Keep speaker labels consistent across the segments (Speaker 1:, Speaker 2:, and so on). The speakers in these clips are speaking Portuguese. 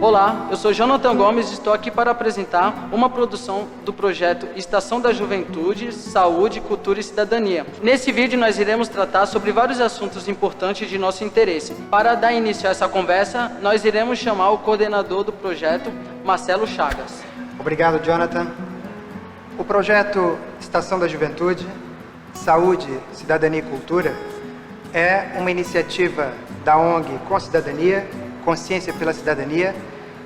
Speaker 1: Olá, eu sou Jonathan Gomes e estou aqui para apresentar uma produção do projeto Estação da Juventude, Saúde, Cultura e Cidadania. Nesse vídeo nós iremos tratar sobre vários assuntos importantes de nosso interesse. Para dar início a essa conversa, nós iremos chamar o coordenador do projeto, Marcelo Chagas.
Speaker 2: Obrigado, Jonathan. O projeto Estação da Juventude, Saúde, Cidadania e Cultura é uma iniciativa da ONG Com Cidadania, Consciência pela Cidadania,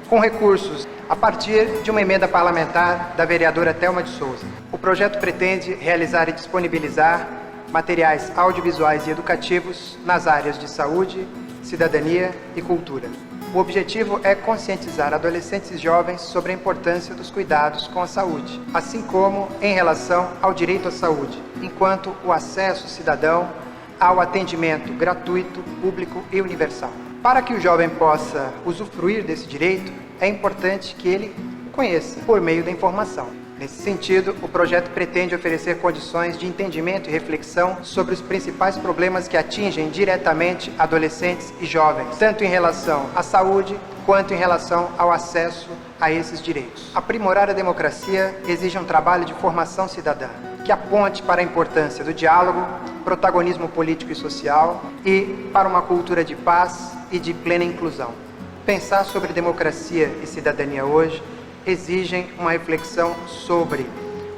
Speaker 2: com recursos a partir de uma emenda parlamentar da vereadora Thelma de Souza. O projeto pretende realizar e disponibilizar materiais audiovisuais e educativos nas áreas de saúde, cidadania e cultura. O objetivo é conscientizar adolescentes e jovens sobre a importância dos cuidados com a saúde, assim como em relação ao direito à saúde, enquanto o acesso cidadão ao atendimento gratuito, público e universal. Para que o jovem possa usufruir desse direito, é importante que ele o conheça por meio da informação. Nesse sentido, o projeto pretende oferecer condições de entendimento e reflexão sobre os principais problemas que atingem diretamente adolescentes e jovens, tanto em relação à saúde quanto em relação ao acesso a esses direitos. Aprimorar a democracia exige um trabalho de formação cidadã, que aponte para a importância do diálogo, protagonismo político e social e para uma cultura de paz e de plena inclusão. Pensar sobre democracia e cidadania hoje exigem uma reflexão sobre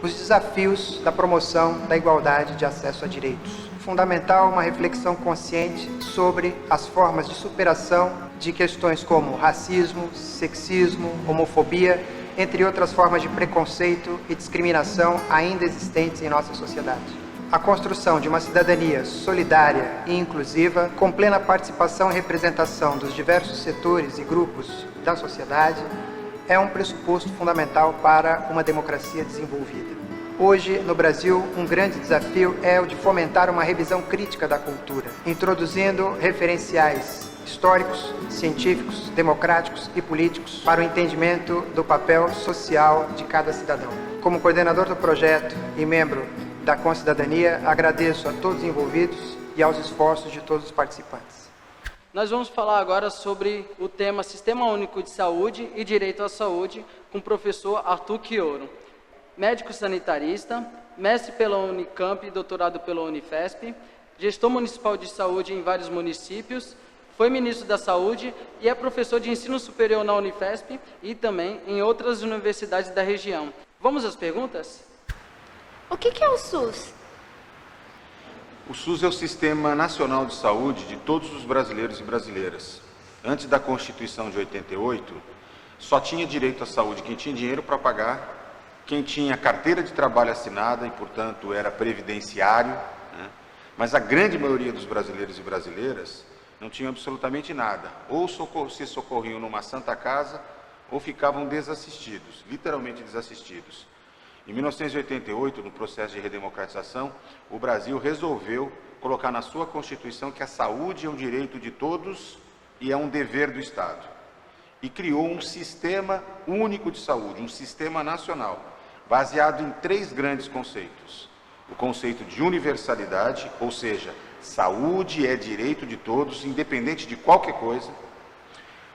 Speaker 2: os desafios da promoção da igualdade de acesso a direitos. Fundamental uma reflexão consciente sobre as formas de superação de questões como racismo, sexismo, homofobia, entre outras formas de preconceito e discriminação ainda existentes em nossa sociedade. A construção de uma cidadania solidária e inclusiva, com plena participação e representação dos diversos setores e grupos da sociedade, é um pressuposto fundamental para uma democracia desenvolvida. Hoje, no Brasil, um grande desafio é o de fomentar uma revisão crítica da cultura, introduzindo referenciais históricos, científicos, democráticos e políticos para o entendimento do papel social de cada cidadão. Como coordenador do projeto e membro da Com Cidadania, agradeço a todos os envolvidos e aos esforços de todos os participantes.
Speaker 1: Nós vamos falar agora sobre o tema Sistema Único de Saúde e Direito à Saúde com o professor Arthur Quioro, médico sanitarista, mestre pela Unicamp e doutorado pela Unifesp, gestor municipal de saúde em vários municípios, foi ministro da Saúde e é professor de ensino superior na Unifesp e também em outras universidades da região. Vamos às perguntas?
Speaker 3: O que é o SUS?
Speaker 4: O SUS é o Sistema Nacional de Saúde de todos os brasileiros e brasileiras. Antes da Constituição de 88, só tinha direito à saúde quem tinha dinheiro para pagar, quem tinha carteira de trabalho assinada e, portanto, era previdenciário, né? Mas a grande maioria dos brasileiros e brasileiras não tinham absolutamente nada. Ou se socorriam numa santa casa ou ficavam desassistidos, literalmente desassistidos. Em 1988, no processo de redemocratização, o Brasil resolveu colocar na sua Constituição que a saúde é um direito de todos e é um dever do Estado. E criou um sistema único de saúde, um sistema nacional, baseado em 3 grandes conceitos. O conceito de universalidade, ou seja, saúde é direito de todos, independente de qualquer coisa.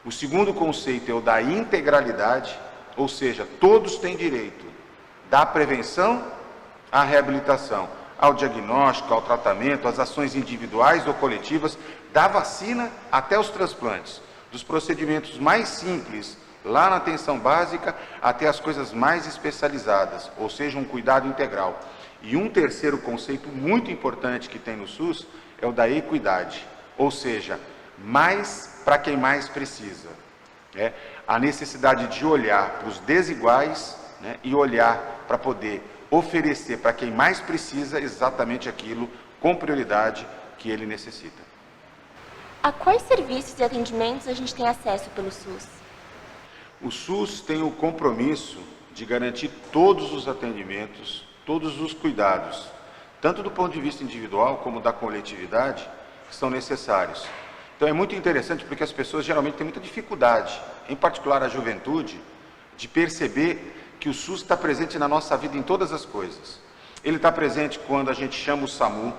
Speaker 4: O segundo conceito é o da integralidade, ou seja, todos têm direito da prevenção à reabilitação, ao diagnóstico, ao tratamento, às ações individuais ou coletivas, da vacina até os transplantes, dos procedimentos mais simples, lá na atenção básica, até as coisas mais especializadas, ou seja, um cuidado integral. E um terceiro conceito muito importante que tem no SUS é o da equidade, ou seja, mais para quem mais precisa. A necessidade de olhar para os desiguais, né, e olhar para poder oferecer para quem mais precisa exatamente aquilo com prioridade que ele necessita.
Speaker 3: A quais serviços e atendimentos a gente tem acesso pelo SUS?
Speaker 4: O SUS tem o compromisso de garantir todos os atendimentos, todos os cuidados, tanto do ponto de vista individual como da coletividade, que são necessários. Então é muito interessante porque as pessoas geralmente têm muita dificuldade, em particular a juventude, de perceber que o SUS está presente na nossa vida em todas as coisas. Ele está presente quando a gente chama o SAMU,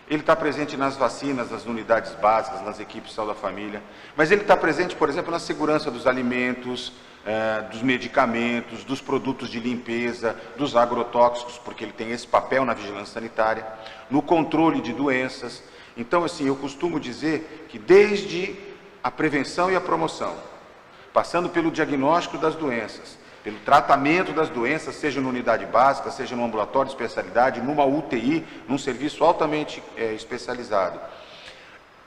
Speaker 4: ele está presente nas vacinas, nas unidades básicas, nas equipes de saúde da família, mas ele está presente, por exemplo, na segurança dos alimentos, dos medicamentos, dos produtos de limpeza, dos agrotóxicos, porque ele tem esse papel na vigilância sanitária, no controle de doenças. Então, assim, eu costumo dizer que desde a prevenção e a promoção, passando pelo diagnóstico das doenças, pelo tratamento das doenças, seja na unidade básica, seja no ambulatório de especialidade, numa UTI, num serviço altamente especializado.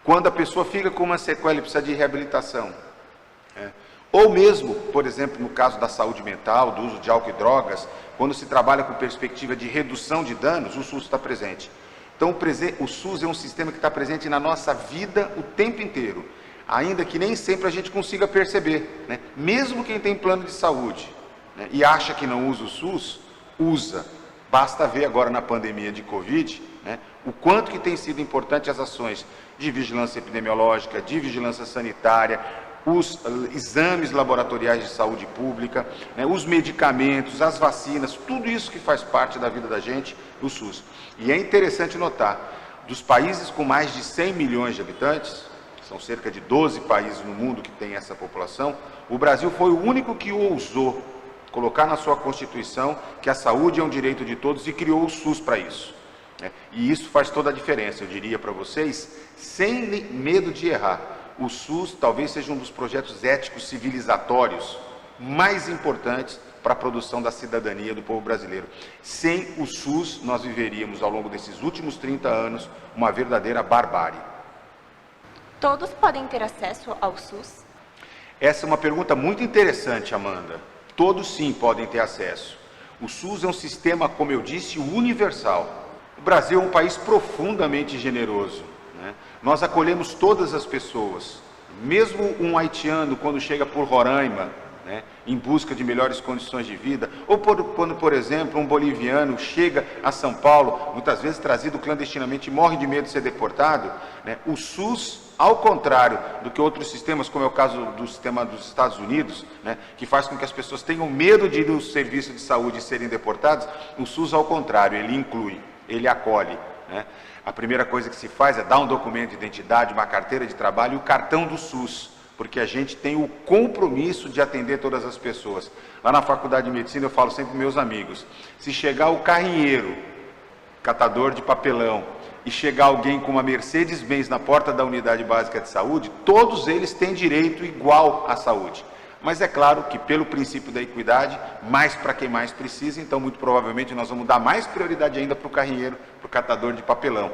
Speaker 4: Quando a pessoa fica com uma sequela e precisa de reabilitação, ou mesmo, por exemplo, no caso da saúde mental, do uso de álcool e drogas, quando se trabalha com perspectiva de redução de danos, o SUS está presente. Então, o SUS é um sistema que está presente na nossa vida o tempo inteiro, ainda que nem sempre a gente consiga perceber, né? Mesmo quem tem plano de saúde, né, e acha que não usa o SUS, usa. Basta ver agora na pandemia de Covid, né, o quanto que tem sido importante as ações de vigilância epidemiológica, de vigilância sanitária, os exames laboratoriais de saúde pública, né, os medicamentos, as vacinas, tudo isso que faz parte da vida da gente, o SUS. E é interessante notar, dos países com mais de 100 milhões de habitantes, são cerca de 12 países no mundo que tem essa população, o Brasil foi o único que ousou colocar na sua Constituição que a saúde é um direito de todos e criou o SUS para isso. E isso faz toda a diferença, eu diria para vocês, sem medo de errar. O SUS talvez seja um dos projetos éticos civilizatórios mais importantes para a produção da cidadania do povo brasileiro. Sem o SUS, nós viveríamos ao longo desses últimos 30 anos uma verdadeira barbárie.
Speaker 3: Todos podem ter acesso ao SUS?
Speaker 4: Essa é uma pergunta muito interessante, Amanda. Todos sim podem ter acesso. O SUS é um sistema, como eu disse, universal. O Brasil é um país profundamente generoso, né? Nós acolhemos todas as pessoas, mesmo um haitiano quando chega por Roraima, né, em busca de melhores condições de vida, ou quando, por exemplo, um boliviano chega a São Paulo, muitas vezes trazido clandestinamente e morre de medo de ser deportado, né, o SUS, ao contrário do que outros sistemas, como é o caso do sistema dos Estados Unidos, né, que faz com que as pessoas tenham medo de ir no serviço de saúde e serem deportados, o SUS, ao contrário, ele inclui, ele acolhe, né? A primeira coisa que se faz é dar um documento de identidade, uma carteira de trabalho e o cartão do SUS, porque a gente tem o compromisso de atender todas as pessoas. Lá na Faculdade de Medicina eu falo sempre para meus amigos, se chegar o carrinheiro, catador de papelão, e chegar alguém com uma Mercedes-Benz na porta da unidade básica de saúde, todos eles têm direito igual à saúde. Mas é claro que, pelo princípio da equidade, mais para quem mais precisa, então muito provavelmente nós vamos dar mais prioridade ainda para o carrinheiro, para o catador de papelão.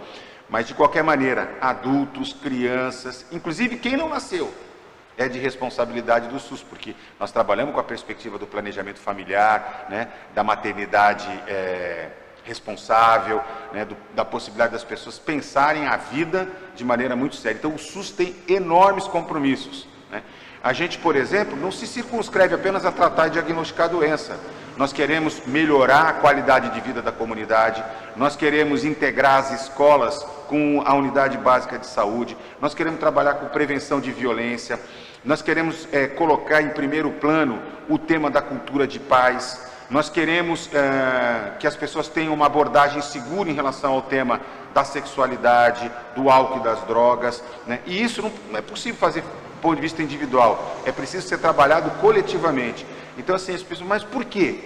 Speaker 4: Mas de qualquer maneira, adultos, crianças, inclusive quem não nasceu, é de responsabilidade do SUS, porque nós trabalhamos com a perspectiva do planejamento familiar, né, da maternidade responsável, né, da possibilidade das pessoas pensarem a vida de maneira muito séria. Então o SUS tem enormes compromissos, né? A gente, por exemplo, não se circunscreve apenas a tratar e diagnosticar a doença. Nós queremos melhorar a qualidade de vida da comunidade, nós queremos integrar as escolas com a unidade básica de saúde, nós queremos trabalhar com prevenção de violência, nós queremos colocar em primeiro plano o tema da cultura de paz, nós queremos que as pessoas tenham uma abordagem segura em relação ao tema da sexualidade, do álcool e das drogas, né? E isso não é possível fazer do ponto de vista individual, é preciso ser trabalhado coletivamente. Então, assim, as pessoas, mas por quê?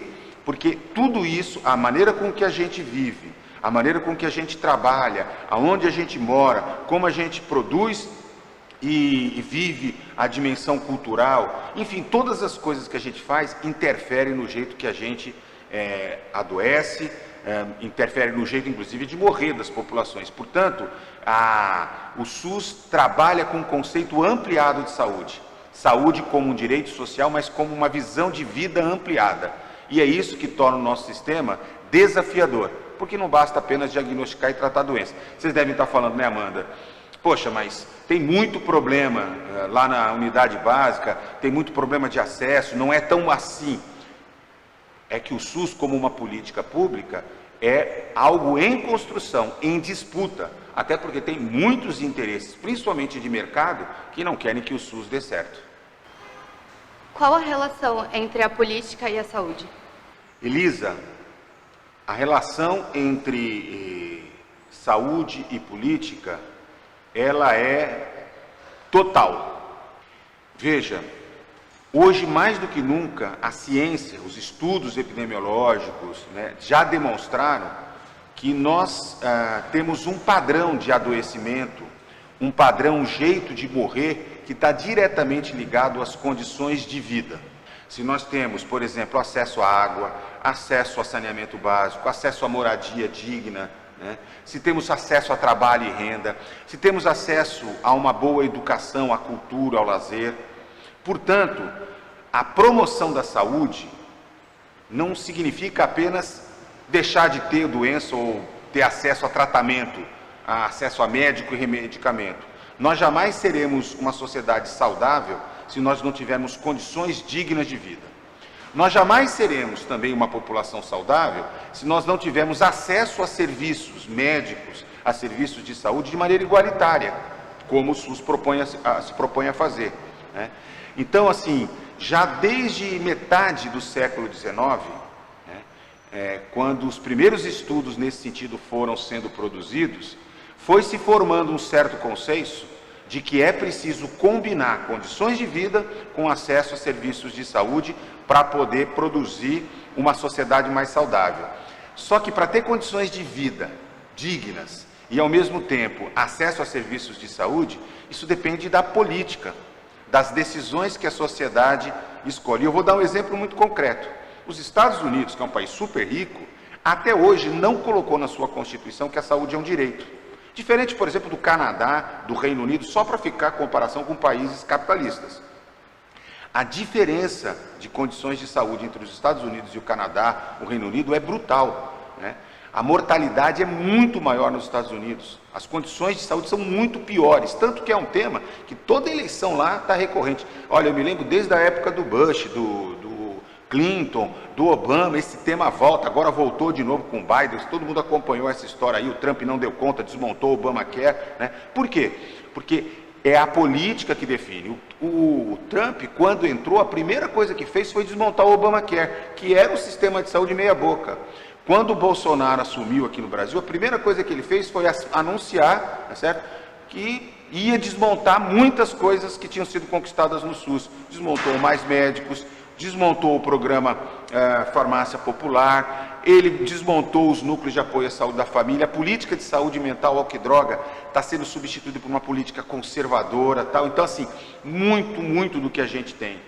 Speaker 4: Porque tudo isso, a maneira com que a gente vive, a maneira com que a gente trabalha, aonde a gente mora, como a gente produz e vive a dimensão cultural, enfim, todas as coisas que a gente faz interferem no jeito que a gente adoece, interfere no jeito, inclusive, de morrer das populações. Portanto, o SUS trabalha com um conceito ampliado de saúde. Saúde como um direito social, mas como uma visão de vida ampliada. E é isso que torna o nosso sistema desafiador, porque não basta apenas diagnosticar e tratar a doença. Vocês devem estar falando, né, Amanda? Poxa, mas tem muito problema lá na unidade básica, tem muito problema de acesso, não é tão assim. É que o SUS, como uma política pública, é algo em construção, em disputa, até porque tem muitos interesses, principalmente de mercado, que não querem que o SUS dê certo.
Speaker 5: Qual a relação entre a política e a saúde?
Speaker 4: Elisa, a relação entre saúde e política, ela é total. Veja, hoje mais do que nunca, a ciência, os estudos epidemiológicos, né, já demonstraram que nós temos um padrão de adoecimento, um padrão, um jeito de morrer que está diretamente ligado às condições de vida. Se nós temos, por exemplo, acesso à água, acesso a saneamento básico, acesso à moradia digna, né? Se temos acesso a trabalho e renda, se temos acesso a uma boa educação, à cultura, ao lazer. Portanto, a promoção da saúde não significa apenas deixar de ter doença ou ter acesso a tratamento, acesso a médico e medicamento. Nós jamais seremos uma sociedade saudável se nós não tivermos condições dignas de vida. Nós jamais seremos também uma população saudável se nós não tivermos acesso a serviços médicos, a serviços de saúde de maneira igualitária, como o SUS se propõe a fazer, né? Então, assim, já desde metade do século XIX, né, quando os primeiros estudos nesse sentido foram sendo produzidos, foi se formando um certo consenso de que é preciso combinar condições de vida com acesso a serviços de saúde para poder produzir uma sociedade mais saudável. Só que para ter condições de vida dignas e, ao mesmo tempo, acesso a serviços de saúde, isso depende da política, das decisões que a sociedade escolhe. Eu vou dar um exemplo muito concreto. Os Estados Unidos, que é um país super rico, até hoje não colocou na sua Constituição que a saúde é um direito. Diferente, por exemplo, do Canadá, do Reino Unido, só para ficar em comparação com países capitalistas. A diferença de condições de saúde entre os Estados Unidos e o Canadá, o Reino Unido, é brutal, né? A mortalidade é muito maior nos Estados Unidos. As condições de saúde são muito piores, tanto que é um tema que toda eleição lá está recorrente. Olha, eu me lembro desde a época do Bush, do Clinton, do Obama, esse tema volta, agora voltou de novo com o Biden, todo mundo acompanhou essa história aí, o Trump não deu conta, desmontou o Obamacare, né? Por quê? Porque é a política que define. O Trump, quando entrou, a primeira coisa que fez foi desmontar o Obamacare, que era o sistema de saúde meia boca. Quando o Bolsonaro assumiu aqui no Brasil, a primeira coisa que ele fez foi anunciar, tá certo, que ia desmontar muitas coisas que tinham sido conquistadas no SUS. Desmontou mais médicos, desmontou o programa Farmácia Popular, ele desmontou os núcleos de apoio à saúde da família, a política de saúde mental, álcool e droga, está sendo substituída por uma política conservadora, tal. Então, assim, muito do que a gente tem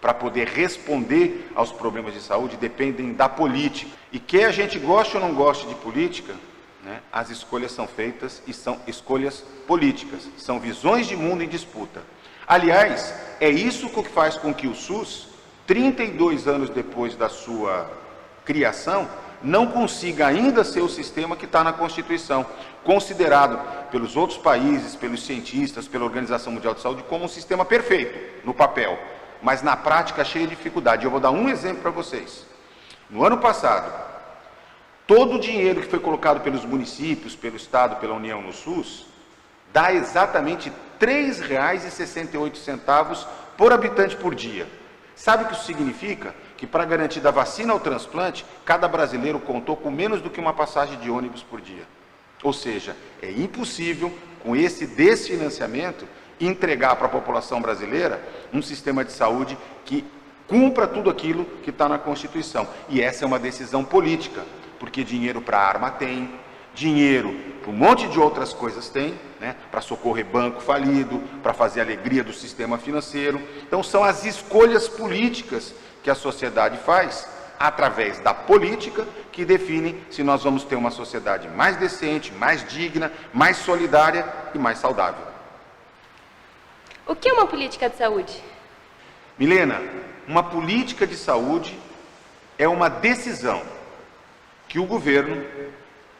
Speaker 4: para poder responder aos problemas de saúde dependem da política. E quer a gente goste ou não goste de política, né, as escolhas são feitas e são escolhas políticas, são visões de mundo em disputa. Aliás, é isso que faz com que o SUS, 32 anos depois da sua criação, não consiga ainda ser o sistema que está na Constituição, considerado pelos outros países, pelos cientistas, pela Organização Mundial de Saúde, como um sistema perfeito no papel, mas na prática cheio de dificuldade. Eu vou dar um exemplo para vocês. No ano passado, todo o dinheiro que foi colocado pelos municípios, pelo Estado, pela União no SUS, dá exatamente R$ 3,68 por habitante por dia. Sabe o que isso significa? Que para garantir da vacina ao transplante, cada brasileiro contou com menos do que uma passagem de ônibus por dia. Ou seja, é impossível, com esse desfinanciamento, entregar para a população brasileira um sistema de saúde que cumpra tudo aquilo que está na Constituição. E essa é uma decisão política, porque dinheiro para arma tem, dinheiro para um monte de outras coisas tem, né? Para socorrer banco falido, para fazer alegria do sistema financeiro. Então são as escolhas políticas que a sociedade faz, através da política, que definem se nós vamos ter uma sociedade mais decente, mais digna, mais solidária e mais saudável.
Speaker 3: O que é uma política de saúde?
Speaker 4: Milena, uma política de saúde é uma decisão que o governo,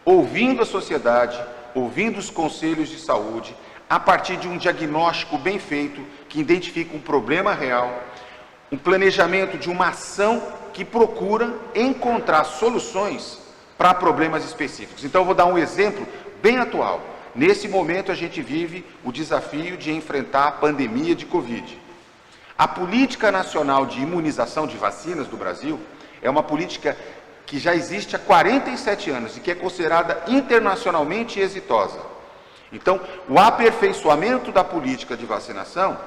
Speaker 4: ouvindo a sociedade, ouvindo os conselhos de saúde, a partir de um diagnóstico bem feito, que identifica um problema real, um planejamento de uma ação que procura encontrar soluções para problemas específicos. Então, eu vou dar um exemplo bem atual. Nesse momento, a gente vive o desafio de enfrentar a pandemia de Covid. A Política Nacional de Imunização de Vacinas do Brasil é uma política que já existe há 47 anos e que é considerada internacionalmente exitosa. Então, o aperfeiçoamento da política de vacinação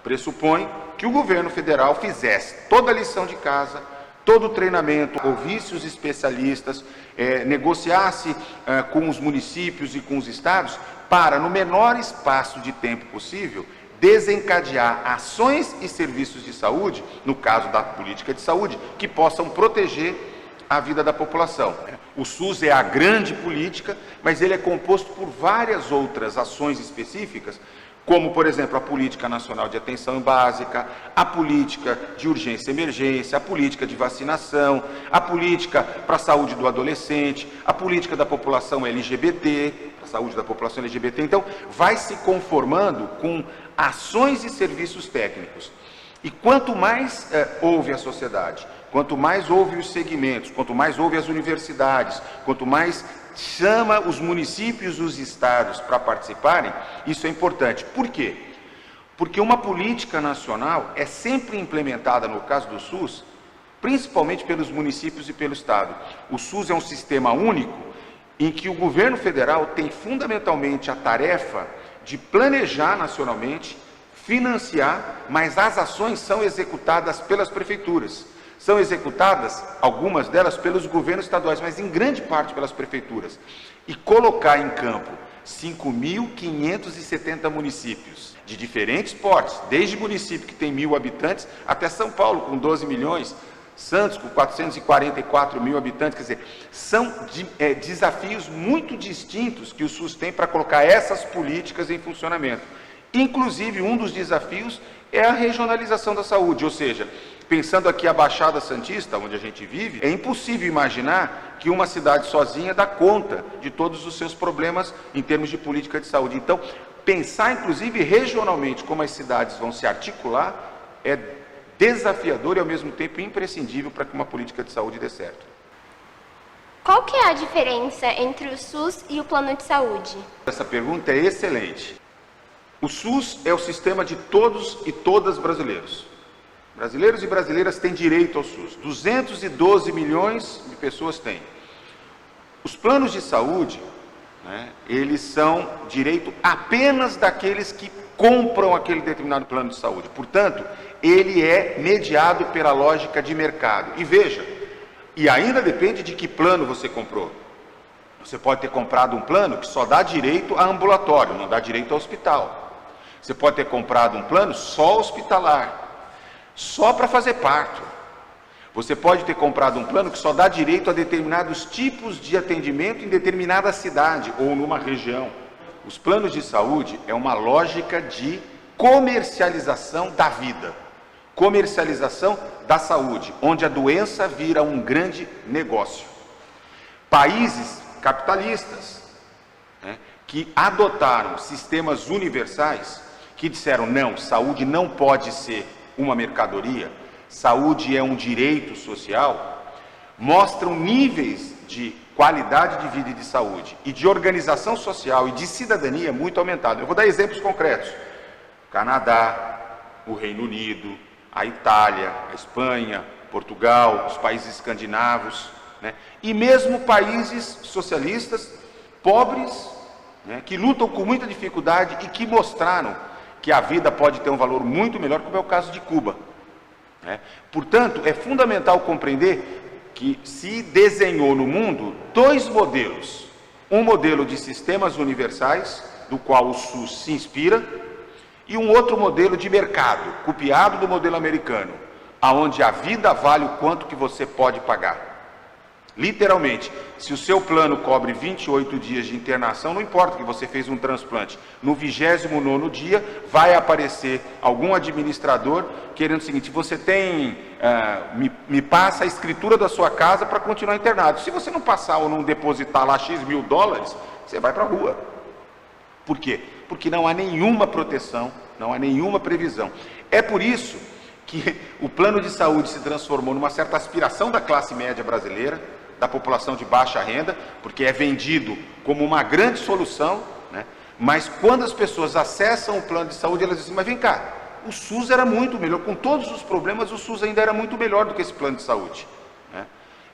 Speaker 4: pressupõe que o governo federal fizesse toda a lição de casa, todo o treinamento, ouvisse os especialistas, negociasse com os municípios e com os estados para, no menor espaço de tempo possível, desencadear ações e serviços de saúde, no caso da política de saúde, que possam proteger a vida da população. O SUS é a grande política, mas ele é composto por várias outras ações específicas, como, por exemplo, a Política Nacional de Atenção Básica, a Política de Urgência e Emergência, a Política de Vacinação, a Política para a Saúde do Adolescente, a Política da População LGBT, a Saúde da População LGBT. Então, vai se conformando com ações e serviços técnicos. E quanto mais ouve a sociedade, quanto mais ouve os segmentos, quanto mais ouve as universidades, quanto mais chama os municípios e os estados para participarem, isso é importante. Por quê? Porque uma política nacional é sempre implementada, no caso do SUS, principalmente pelos municípios e pelo estado. O SUS é um sistema único em que o governo federal tem fundamentalmente a tarefa de planejar nacionalmente, financiar, mas as ações são executadas pelas prefeituras. São executadas, algumas delas, pelos governos estaduais, mas em grande parte pelas prefeituras. E colocar em campo 5.570 municípios de diferentes portes, desde município que tem 1.000 habitantes, até São Paulo, com 12 milhões, Santos, com 444 mil habitantes, quer dizer, são desafios muito distintos que o SUS tem para colocar essas políticas em funcionamento. Inclusive, um dos desafios é a regionalização da saúde, ou seja, pensando aqui a Baixada Santista, onde a gente vive, é impossível imaginar que uma cidade sozinha dá conta de todos os seus problemas em termos de política de saúde. Então, pensar inclusive regionalmente como as cidades vão se articular é desafiador e ao mesmo tempo imprescindível para que uma política de saúde dê certo.
Speaker 3: Qual que é a diferença entre o SUS e o plano de saúde?
Speaker 4: Essa pergunta é excelente. O SUS é o sistema de todos e todas brasileiros. Brasileiros e brasileiras têm direito ao SUS. 212 milhões de pessoas têm. Os planos de saúde, eles são direito apenas daqueles que compram aquele determinado plano de saúde. Portanto, ele é mediado pela lógica de mercado. E veja, e ainda depende de que plano você comprou. Você pode ter comprado um plano que só dá direito a ambulatório, não dá direito a hospital. Você pode ter comprado um plano só hospitalar, só para fazer parto. Você pode ter comprado um plano que só dá direito a determinados tipos de atendimento em determinada cidade ou numa região. Os planos de saúde é uma lógica de comercialização da vida, comercialização da saúde, onde a doença vira um grande negócio. Países capitalistas, que adotaram sistemas universais, que disseram, não, saúde não pode ser uma mercadoria, saúde é um direito social, mostram níveis de qualidade de vida e de saúde, e de organização social e de cidadania muito aumentado. Eu vou dar exemplos concretos. Canadá, o Reino Unido, a Itália, a Espanha, Portugal, os países escandinavos, e mesmo países socialistas, pobres, que lutam com muita dificuldade e que mostraram que a vida pode ter um valor muito melhor, como é o caso de Cuba. Portanto, é fundamental compreender que se desenhou no mundo dois modelos. Um modelo de sistemas universais, do qual o SUS se inspira, e um outro modelo de mercado, copiado do modelo americano, aonde a vida vale o quanto que você pode pagar. Literalmente, se o seu plano cobre 28 dias de internação, não importa que você fez um transplante, no 29º dia vai aparecer algum administrador querendo o seguinte, você tem, me passa a escritura da sua casa para continuar internado. Se você não passar ou não depositar lá X mil dólares, você vai para a rua. Por quê? Porque não há nenhuma proteção, não há nenhuma previsão. É por isso que o plano de saúde se transformou numa certa aspiração da classe média brasileira, da população de baixa renda, porque é vendido como uma grande solução, mas quando as pessoas acessam o plano de saúde, elas dizem, mas vem cá, o SUS era muito melhor, com todos os problemas, o SUS ainda era muito melhor do que esse plano de saúde.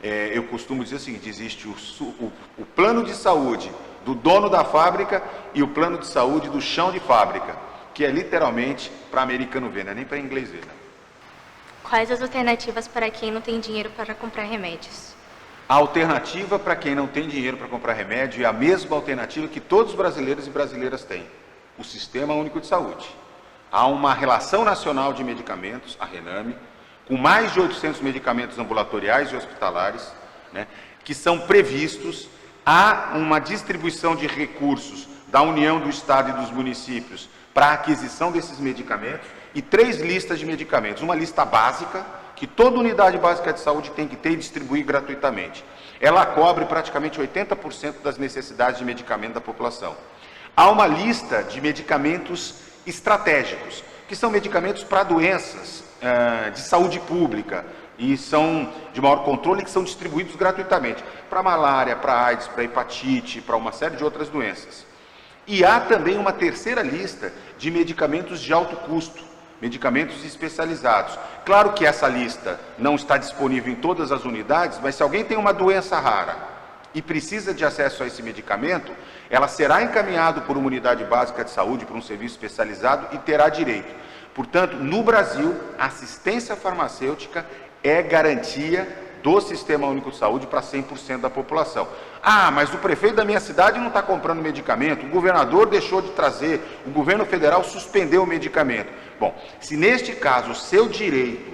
Speaker 4: eu costumo dizer o seguinte, existe o plano de saúde do dono da fábrica e o plano de saúde do chão de fábrica, que é literalmente para americano ver, não é nem para inglês ver. Né?
Speaker 6: Quais as alternativas para quem não tem dinheiro para comprar remédios?
Speaker 4: A alternativa para quem não tem dinheiro para comprar remédio é a mesma alternativa que todos os brasileiros e brasileiras têm, o Sistema Único de Saúde. Há uma relação nacional de medicamentos, a RENAME, com mais de 800 medicamentos ambulatoriais e hospitalares, né, que são previstos. Há uma distribuição de recursos da União, do Estado e dos municípios para a aquisição desses medicamentos e 3 listas de medicamentos. Uma lista básica, que toda unidade básica de saúde tem que ter e distribuir gratuitamente. Ela cobre praticamente 80% das necessidades de medicamento da população. Há uma lista de medicamentos estratégicos, que são medicamentos para doenças de saúde pública e são de maior controle, que são distribuídos gratuitamente para malária, para AIDS, para hepatite, para uma série de outras doenças. E há também uma terceira lista de medicamentos de alto custo, medicamentos especializados. Claro que essa lista não está disponível em todas as unidades, mas se alguém tem uma doença rara e precisa de acesso a esse medicamento, ela será encaminhada por uma unidade básica de saúde, por um serviço especializado e terá direito. Portanto, no Brasil, a assistência farmacêutica é garantia do Sistema Único de Saúde para 100% da população. Ah, mas o prefeito da minha cidade não está comprando medicamento, o governador deixou de trazer, o governo federal suspendeu o medicamento. Bom, se neste caso o seu direito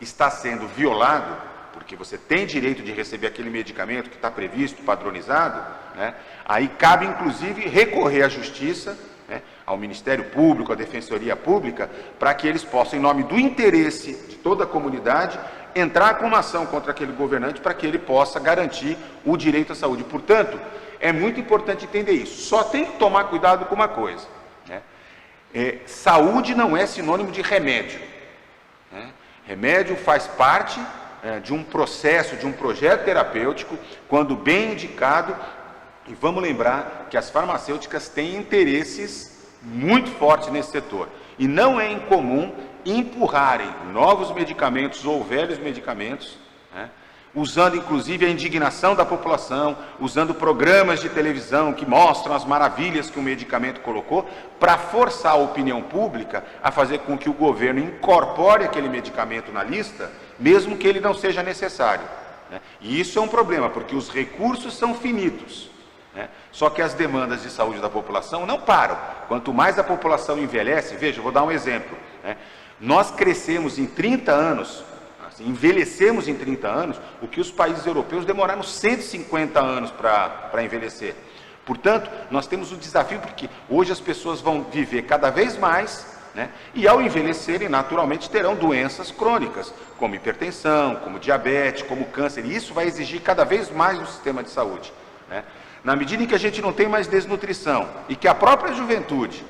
Speaker 4: está sendo violado, porque você tem direito de receber aquele medicamento que está previsto, padronizado, né, aí cabe inclusive recorrer à Justiça, né, ao Ministério Público, à Defensoria Pública, para que eles possam, em nome do interesse de toda a comunidade, entrar com uma ação contra aquele governante para que ele possa garantir o direito à saúde. Portanto, é muito importante entender isso. Só tem que tomar cuidado com uma coisa, né? Saúde não é sinônimo de remédio, né? Remédio faz parte de um processo, de um projeto terapêutico, quando bem indicado, e vamos lembrar que as farmacêuticas têm interesses muito fortes nesse setor. E não é incomum empurrarem novos medicamentos ou velhos medicamentos, né, usando inclusive a indignação da população, usando programas de televisão que mostram as maravilhas que o medicamento colocou, para forçar a opinião pública a fazer com que o governo incorpore aquele medicamento na lista, mesmo que ele não seja necessário. Né? E isso é um problema, porque os recursos são finitos. Né? Só que as demandas de saúde da população não param. Quanto mais a população envelhece, veja, eu vou dar um exemplo, né? Nós crescemos em 30 anos, assim, envelhecemos em 30 anos, o que os países europeus demoraram 150 anos para envelhecer. Portanto, nós temos o desafio, porque hoje as pessoas vão viver cada vez mais, né? E ao envelhecerem, naturalmente, terão doenças crônicas, como hipertensão, como diabetes, como câncer, e isso vai exigir cada vez mais do sistema de saúde, né? Na medida em que a gente não tem mais desnutrição e que a própria juventude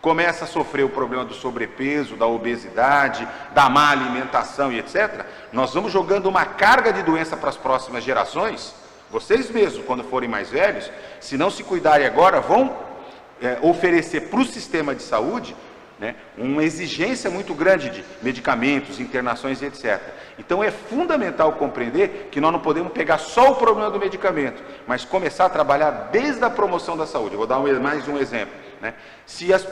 Speaker 4: começa a sofrer o problema do sobrepeso, da obesidade, da má alimentação e etc., nós vamos jogando uma carga de doença para as próximas gerações. Vocês mesmos, quando forem mais velhos, se não se cuidarem agora, vão oferecer para o sistema de saúde, né, uma exigência muito grande de medicamentos, internações e etc. Então é fundamental compreender que nós não podemos pegar só o problema do medicamento, mas começar a trabalhar desde a promoção da saúde. Eu vou dar mais um exemplo, né? Se as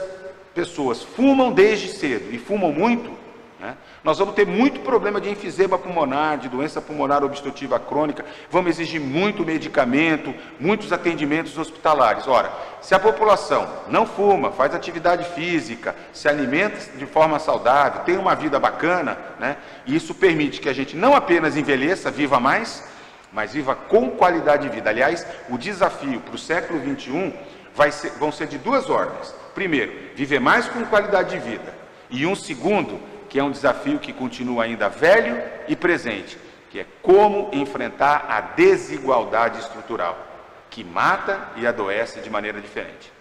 Speaker 4: pessoas fumam desde cedo e fumam muito, né, nós vamos ter muito problema de enfisema pulmonar, de doença pulmonar obstrutiva crônica, vamos exigir muito medicamento, muitos atendimentos hospitalares. Ora, se a população não fuma, faz atividade física, se alimenta de forma saudável, tem uma vida bacana, né, isso permite que a gente não apenas envelheça, viva mais, mas viva com qualidade de vida. Aliás, o desafio para o século XXI vão ser de duas ordens. Primeiro, viver mais com qualidade de vida. E um segundo, que é um desafio que continua ainda velho e presente, que é como enfrentar a desigualdade estrutural, que mata e adoece de maneira diferente.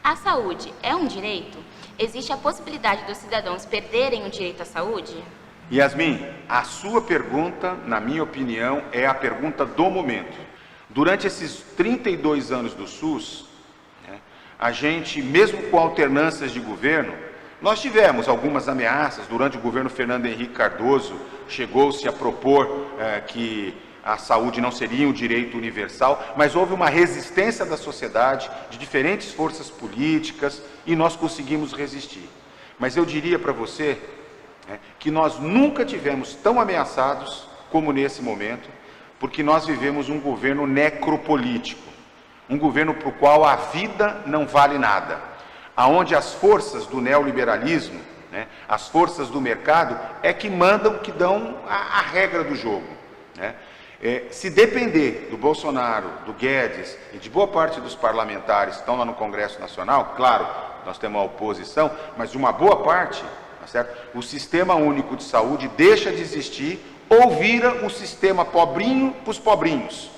Speaker 3: A saúde é um direito? Existe a possibilidade dos cidadãos perderem o direito à saúde?
Speaker 4: Yasmin, a sua pergunta, na minha opinião, é a pergunta do momento. Durante esses 32 anos do SUS, né, a gente, mesmo com alternâncias de governo, Nós tivemos algumas ameaças durante o governo Fernando Henrique Cardoso, chegou-se a propor que a saúde não seria um direito universal, mas houve uma resistência da sociedade, de diferentes forças políticas, e nós conseguimos resistir. Mas eu diria para você que nós nunca tivemos tão ameaçados como nesse momento, porque nós vivemos um governo necropolítico, um governo para o qual a vida não vale nada, aonde as forças do neoliberalismo, as forças do mercado, é que mandam, que dão a regra do jogo. Se depender do Bolsonaro, do Guedes e de boa parte dos parlamentares que estão lá no Congresso Nacional, claro, nós temos a oposição, mas de uma boa parte, tá certo? O Sistema Único de Saúde deixa de existir ou vira o sistema pobrinho para os pobrinhos.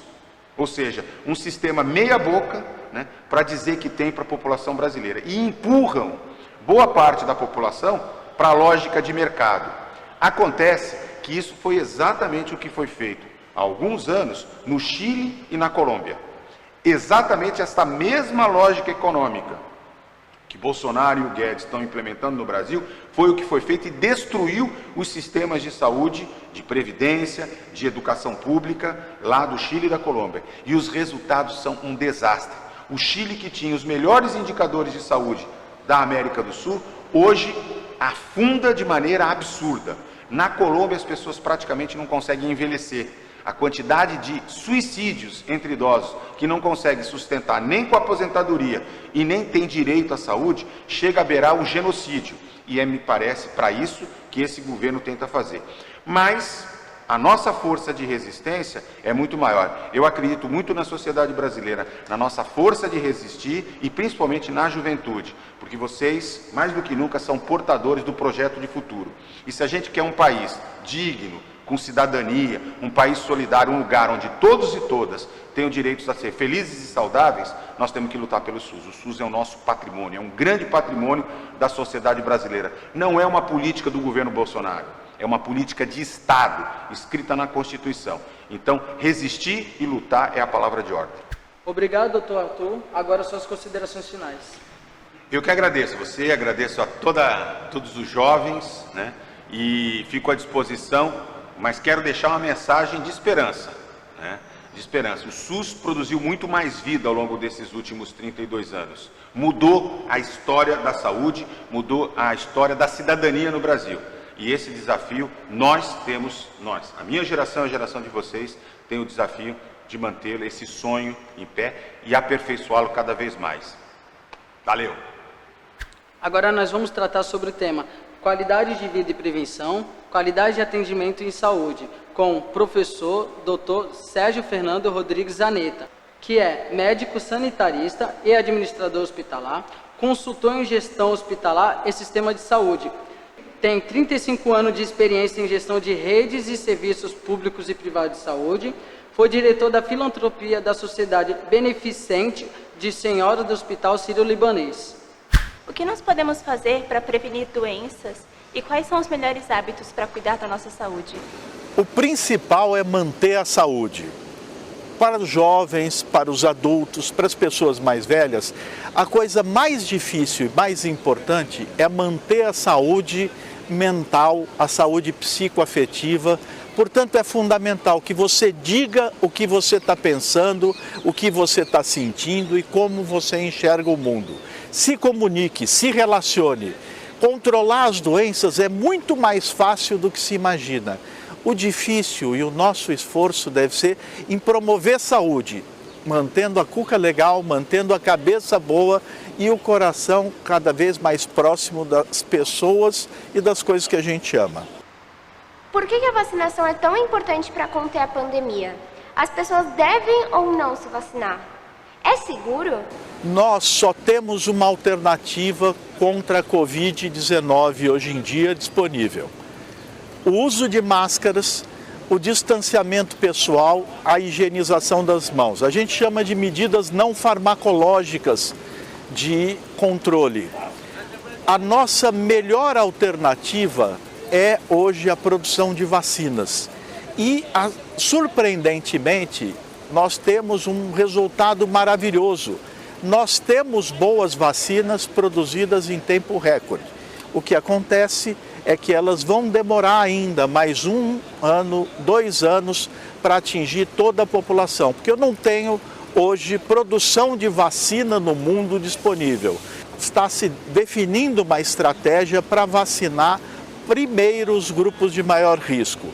Speaker 4: Ou seja, um sistema meia boca, para dizer que tem para a população brasileira. E empurram boa parte da população para a lógica de mercado. Acontece que isso foi exatamente o que foi feito há alguns anos no Chile e na Colômbia. Exatamente esta mesma lógica econômica que Bolsonaro e o Guedes estão implementando no Brasil, foi o que foi feito e destruiu os sistemas de saúde, de previdência, de educação pública, lá do Chile e da Colômbia. E os resultados são um desastre. O Chile, que tinha os melhores indicadores de saúde da América do Sul, hoje afunda de maneira absurda. Na Colômbia, as pessoas praticamente não conseguem envelhecer. A quantidade de suicídios entre idosos que não conseguem sustentar nem com a aposentadoria e nem tem direito à saúde, chega a beirar o genocídio. E me parece para isso que esse governo tenta fazer. Mas a nossa força de resistência é muito maior. Eu acredito muito na sociedade brasileira, na nossa força de resistir e principalmente na juventude, porque vocês, mais do que nunca, são portadores do projeto de futuro. E se a gente quer um país digno, com cidadania, um país solidário, um lugar onde todos e todas tenham direitos a ser felizes e saudáveis, nós temos que lutar pelo SUS. O SUS é o nosso patrimônio, é um grande patrimônio da sociedade brasileira. Não é uma política do governo Bolsonaro, é uma política de Estado, escrita na Constituição. Então, resistir e lutar é a palavra de ordem.
Speaker 1: Obrigado, doutor Arthur. Agora suas considerações finais.
Speaker 4: Eu que agradeço você, agradeço a todos os jovens, e fico à disposição, mas quero deixar uma mensagem de esperança, de esperança. O SUS produziu muito mais vida ao longo desses últimos 32 anos. Mudou a história da saúde, mudou a história da cidadania no Brasil. E esse desafio a minha geração, a geração de vocês, tem o desafio de mantê-lo, esse sonho em pé e aperfeiçoá-lo cada vez mais. Valeu!
Speaker 1: Agora nós vamos tratar sobre o tema Qualidade de Vida e Prevenção, Qualidade de Atendimento em Saúde, com o professor Dr. Sérgio Fernando Rodrigues Zanetta, que é médico sanitarista e administrador hospitalar, consultor em gestão hospitalar e sistema de saúde. Tem 35 anos de experiência em gestão de redes e serviços públicos e privados de saúde. Foi diretor da filantropia da Sociedade Beneficente de Senhoras do Hospital Sírio-Libanês.
Speaker 6: O que nós podemos fazer para prevenir doenças e quais são os melhores hábitos para cuidar da nossa saúde?
Speaker 7: O principal é manter a saúde. Para os jovens, para os adultos, para as pessoas mais velhas, a coisa mais difícil e mais importante é manter a saúde mental, a saúde psicoafetiva. Portanto, é fundamental que você diga o que você está pensando, o que você está sentindo e como você enxerga o mundo. Se comunique, se relacione. Controlar as doenças é muito mais fácil do que se imagina. O difícil e o nosso esforço deve ser em promover saúde, mantendo a cuca legal, mantendo a cabeça boa e o coração cada vez mais próximo das pessoas e das coisas que a gente ama.
Speaker 8: Por que a vacinação é tão importante para conter a pandemia? As pessoas devem ou não se vacinar? É seguro?
Speaker 7: Nós só temos uma alternativa contra a Covid-19 hoje em dia disponível. O uso de máscaras, o distanciamento pessoal, a higienização das mãos. A gente chama de medidas não farmacológicas de controle. A nossa melhor alternativa é hoje a produção de vacinas. E, surpreendentemente, nós temos um resultado maravilhoso. Nós temos boas vacinas produzidas em tempo recorde. O que acontece é que elas vão demorar ainda mais 1 ano, 2 anos para atingir toda a população, porque eu não tenho hoje produção de vacina no mundo disponível. Está se definindo uma estratégia para vacinar primeiro os grupos de maior risco.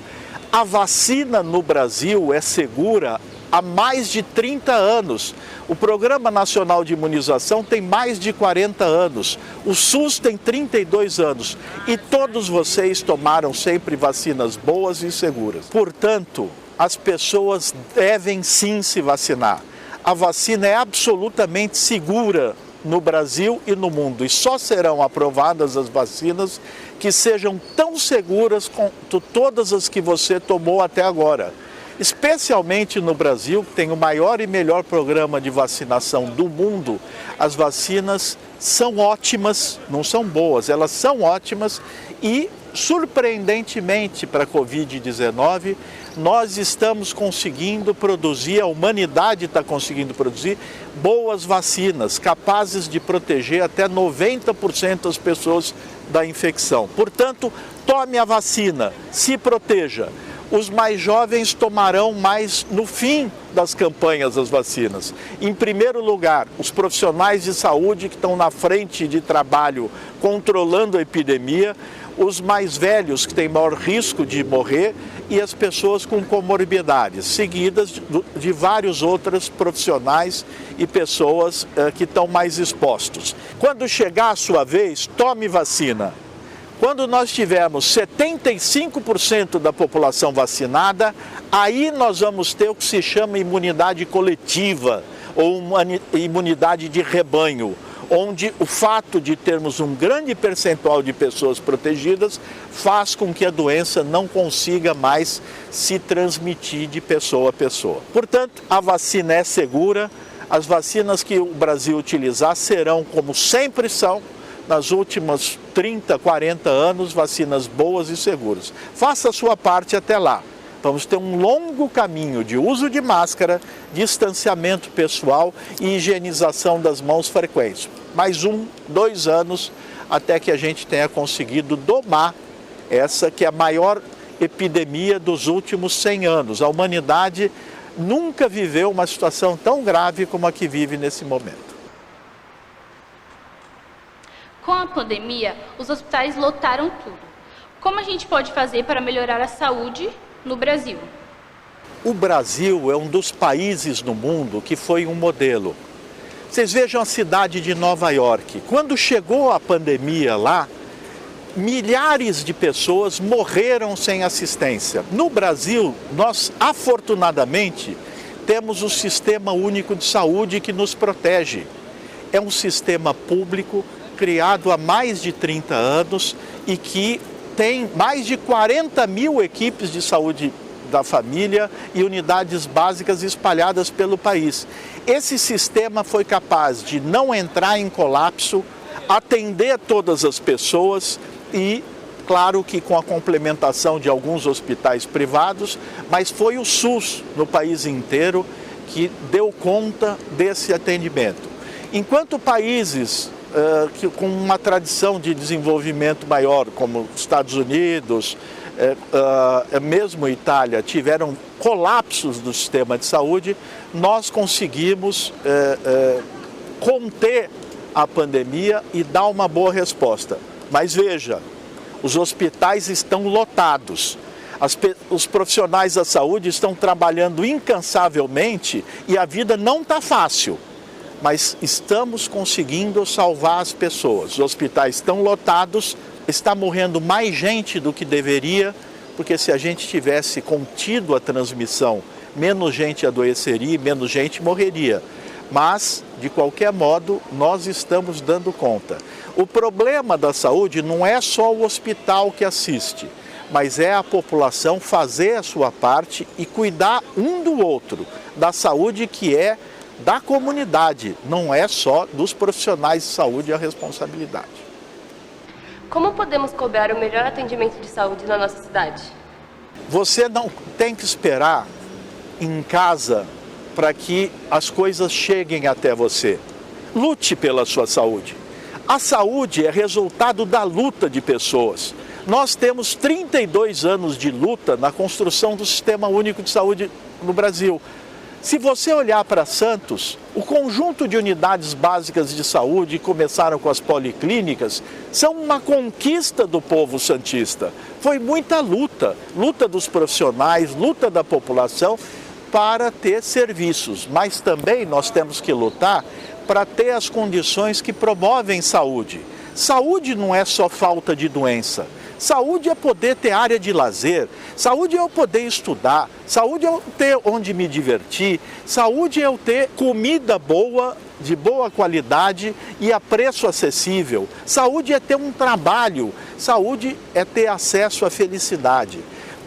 Speaker 7: A vacina no Brasil é segura há mais de 30 anos. O Programa Nacional de Imunização tem mais de 40 anos. O SUS tem 32 anos. E todos vocês tomaram sempre vacinas boas e seguras. Portanto, as pessoas devem sim se vacinar. A vacina é absolutamente segura no Brasil e no mundo. E só serão aprovadas as vacinas que sejam tão seguras quanto todas as que você tomou até agora. Especialmente no Brasil, que tem o maior e melhor programa de vacinação do mundo, as vacinas são ótimas, não são boas, elas são ótimas e, surpreendentemente para a Covid-19, nós estamos conseguindo produzir, a humanidade está conseguindo produzir boas vacinas, capazes de proteger até 90% das pessoas da infecção. Portanto, tome a vacina, se proteja. Os mais jovens tomarão mais no fim das campanhas das vacinas. Em primeiro lugar, os profissionais de saúde que estão na frente de trabalho controlando a epidemia, os mais velhos que têm maior risco de morrer e as pessoas com comorbidades, seguidas de vários outros profissionais e pessoas que estão mais expostos. Quando chegar a sua vez, tome vacina. Quando nós tivermos 75% da população vacinada, aí nós vamos ter o que se chama imunidade coletiva ou uma imunidade de rebanho, onde o fato de termos um grande percentual de pessoas protegidas faz com que a doença não consiga mais se transmitir de pessoa a pessoa. Portanto, a vacina é segura, as vacinas que o Brasil utilizar serão, como sempre são, nas últimas 30, 40 anos, vacinas boas e seguras. Faça a sua parte até lá. Vamos ter um longo caminho de uso de máscara, distanciamento pessoal e higienização das mãos frequentes. Mais 1, 2 anos até que a gente tenha conseguido domar essa que é a maior epidemia dos últimos 100 anos. A humanidade nunca viveu uma situação tão grave como a que vive nesse momento.
Speaker 3: Com a pandemia, os hospitais lotaram tudo. Como a gente pode fazer para melhorar a saúde no Brasil?
Speaker 7: O Brasil é um dos países no mundo que foi um modelo. Vocês vejam a cidade de Nova York. Quando chegou a pandemia lá, milhares de pessoas morreram sem assistência. No Brasil, nós, afortunadamente, temos o Sistema Único de Saúde que nos protege. É um sistema público criado há mais de 30 anos e que tem mais de 40 mil equipes de saúde da família e unidades básicas espalhadas pelo país. Esse sistema foi capaz de não entrar em colapso, atender todas as pessoas e, claro que com a complementação de alguns hospitais privados, mas foi o SUS no país inteiro que deu conta desse atendimento. Enquanto países que, com uma tradição de desenvolvimento maior, como Estados Unidos, mesmo Itália, tiveram colapsos do sistema de saúde, nós conseguimos conter a pandemia e dar uma boa resposta. Mas veja, os hospitais estão lotados, os profissionais da saúde estão trabalhando incansavelmente e a vida não está fácil. Mas estamos conseguindo salvar as pessoas. Os hospitais estão lotados, está morrendo mais gente do que deveria, porque se a gente tivesse contido a transmissão, menos gente adoeceria e menos gente morreria. Mas, de qualquer modo, nós estamos dando conta. O problema da saúde não é só o hospital que assiste, mas é a população fazer a sua parte e cuidar um do outro, da saúde que é da comunidade, não é só dos profissionais de saúde a responsabilidade.
Speaker 5: Como podemos cobrar o melhor atendimento de saúde na nossa cidade?
Speaker 7: Você não tem que esperar em casa para que as coisas cheguem até você. Lute pela sua saúde. A saúde é resultado da luta de pessoas. Nós temos 32 anos de luta na construção do Sistema Único de Saúde no Brasil. Se você olhar para Santos, o conjunto de unidades básicas de saúde, que começaram com as policlínicas, são uma conquista do povo santista. Foi muita luta, luta dos profissionais, luta da população para ter serviços. Mas também nós temos que lutar para ter as condições que promovem saúde. Saúde não é só falta de doença. Saúde é poder ter área de lazer, saúde é eu poder estudar, saúde é eu ter onde me divertir, saúde é eu ter comida boa, de boa qualidade e a preço acessível. Saúde é ter um trabalho, saúde é ter acesso à felicidade.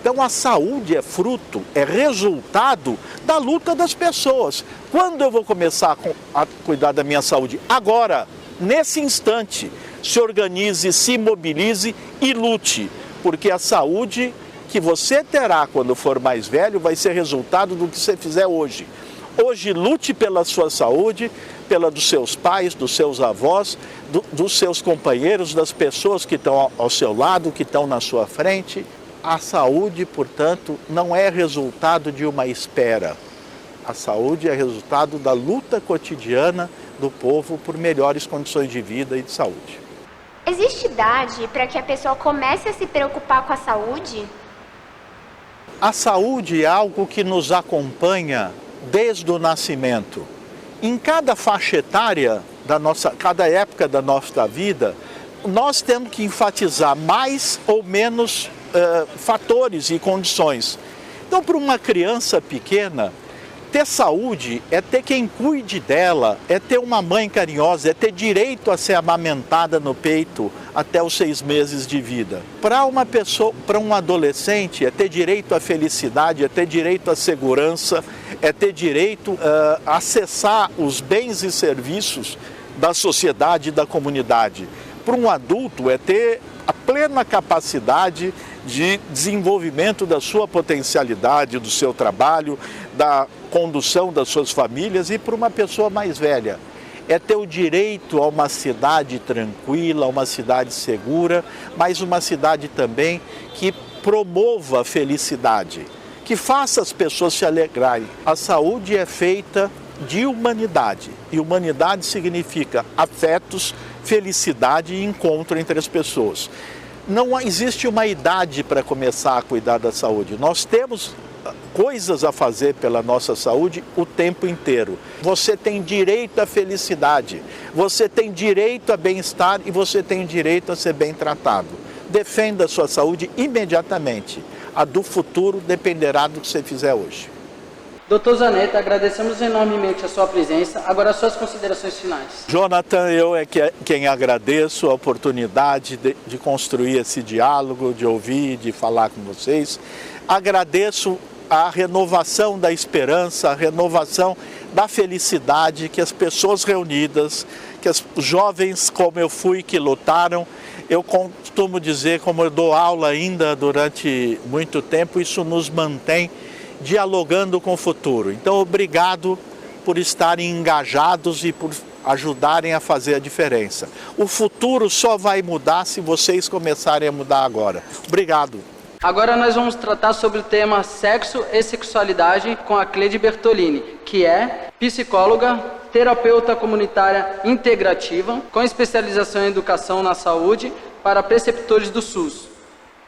Speaker 7: Então a saúde é fruto, é resultado da luta das pessoas. Quando eu vou começar a cuidar da minha saúde? Agora, nesse instante. Se organize, se mobilize e lute, porque a saúde que você terá quando for mais velho vai ser resultado do que você fizer hoje. Hoje lute pela sua saúde, pela dos seus pais, dos seus avós, dos seus companheiros, das pessoas que estão ao seu lado, que estão na sua frente. A saúde, portanto, não é resultado de uma espera. A saúde é resultado da luta cotidiana do povo por melhores condições de vida e de saúde.
Speaker 8: Existe idade para que a pessoa comece a se preocupar com a saúde?
Speaker 7: A saúde é algo que nos acompanha desde o nascimento. Em cada faixa etária, cada época da nossa vida, nós temos que enfatizar mais ou menos fatores e condições. Então, para uma criança pequena, ter saúde é ter quem cuide dela, é ter uma mãe carinhosa, é ter direito a ser amamentada no peito até os 6 meses de vida. Para uma pessoa, para um adolescente, é ter direito à felicidade, é ter direito à segurança, é ter direito a acessar os bens e serviços da sociedade e da comunidade. Para um adulto, é ter a plena capacidade de desenvolvimento da sua potencialidade, do seu trabalho, da condução das suas famílias. E para uma pessoa mais velha, é ter o direito a uma cidade tranquila, a uma cidade segura, mas uma cidade também que promova a felicidade, que faça as pessoas se alegrarem. A saúde é feita de humanidade, e humanidade significa afetos, felicidade e encontro entre as pessoas. Não existe uma idade para começar a cuidar da saúde. Nós temos coisas a fazer pela nossa saúde o tempo inteiro. Você tem direito à felicidade, você tem direito a bem-estar e você tem direito a ser bem tratado. Defenda a sua saúde imediatamente. A do futuro dependerá do que você fizer hoje.
Speaker 1: Doutor Zanetta, agradecemos enormemente a sua presença. Agora, as suas considerações finais.
Speaker 7: Jonathan, eu quem agradeço a oportunidade de construir esse diálogo, de ouvir, de falar com vocês. Agradeço a renovação da esperança, a renovação da felicidade que as pessoas reunidas, que os jovens como eu fui, que lutaram. Eu costumo dizer, como eu dou aula ainda durante muito tempo, isso nos mantém dialogando com o futuro. Então, obrigado por estarem engajados e por ajudarem a fazer a diferença. O futuro só vai mudar se vocês começarem a mudar agora. Obrigado.
Speaker 1: Agora nós vamos tratar sobre o tema sexo e sexualidade com a Cleide Bertolini, que é psicóloga, terapeuta comunitária integrativa, com especialização em educação na saúde para preceptores do SUS.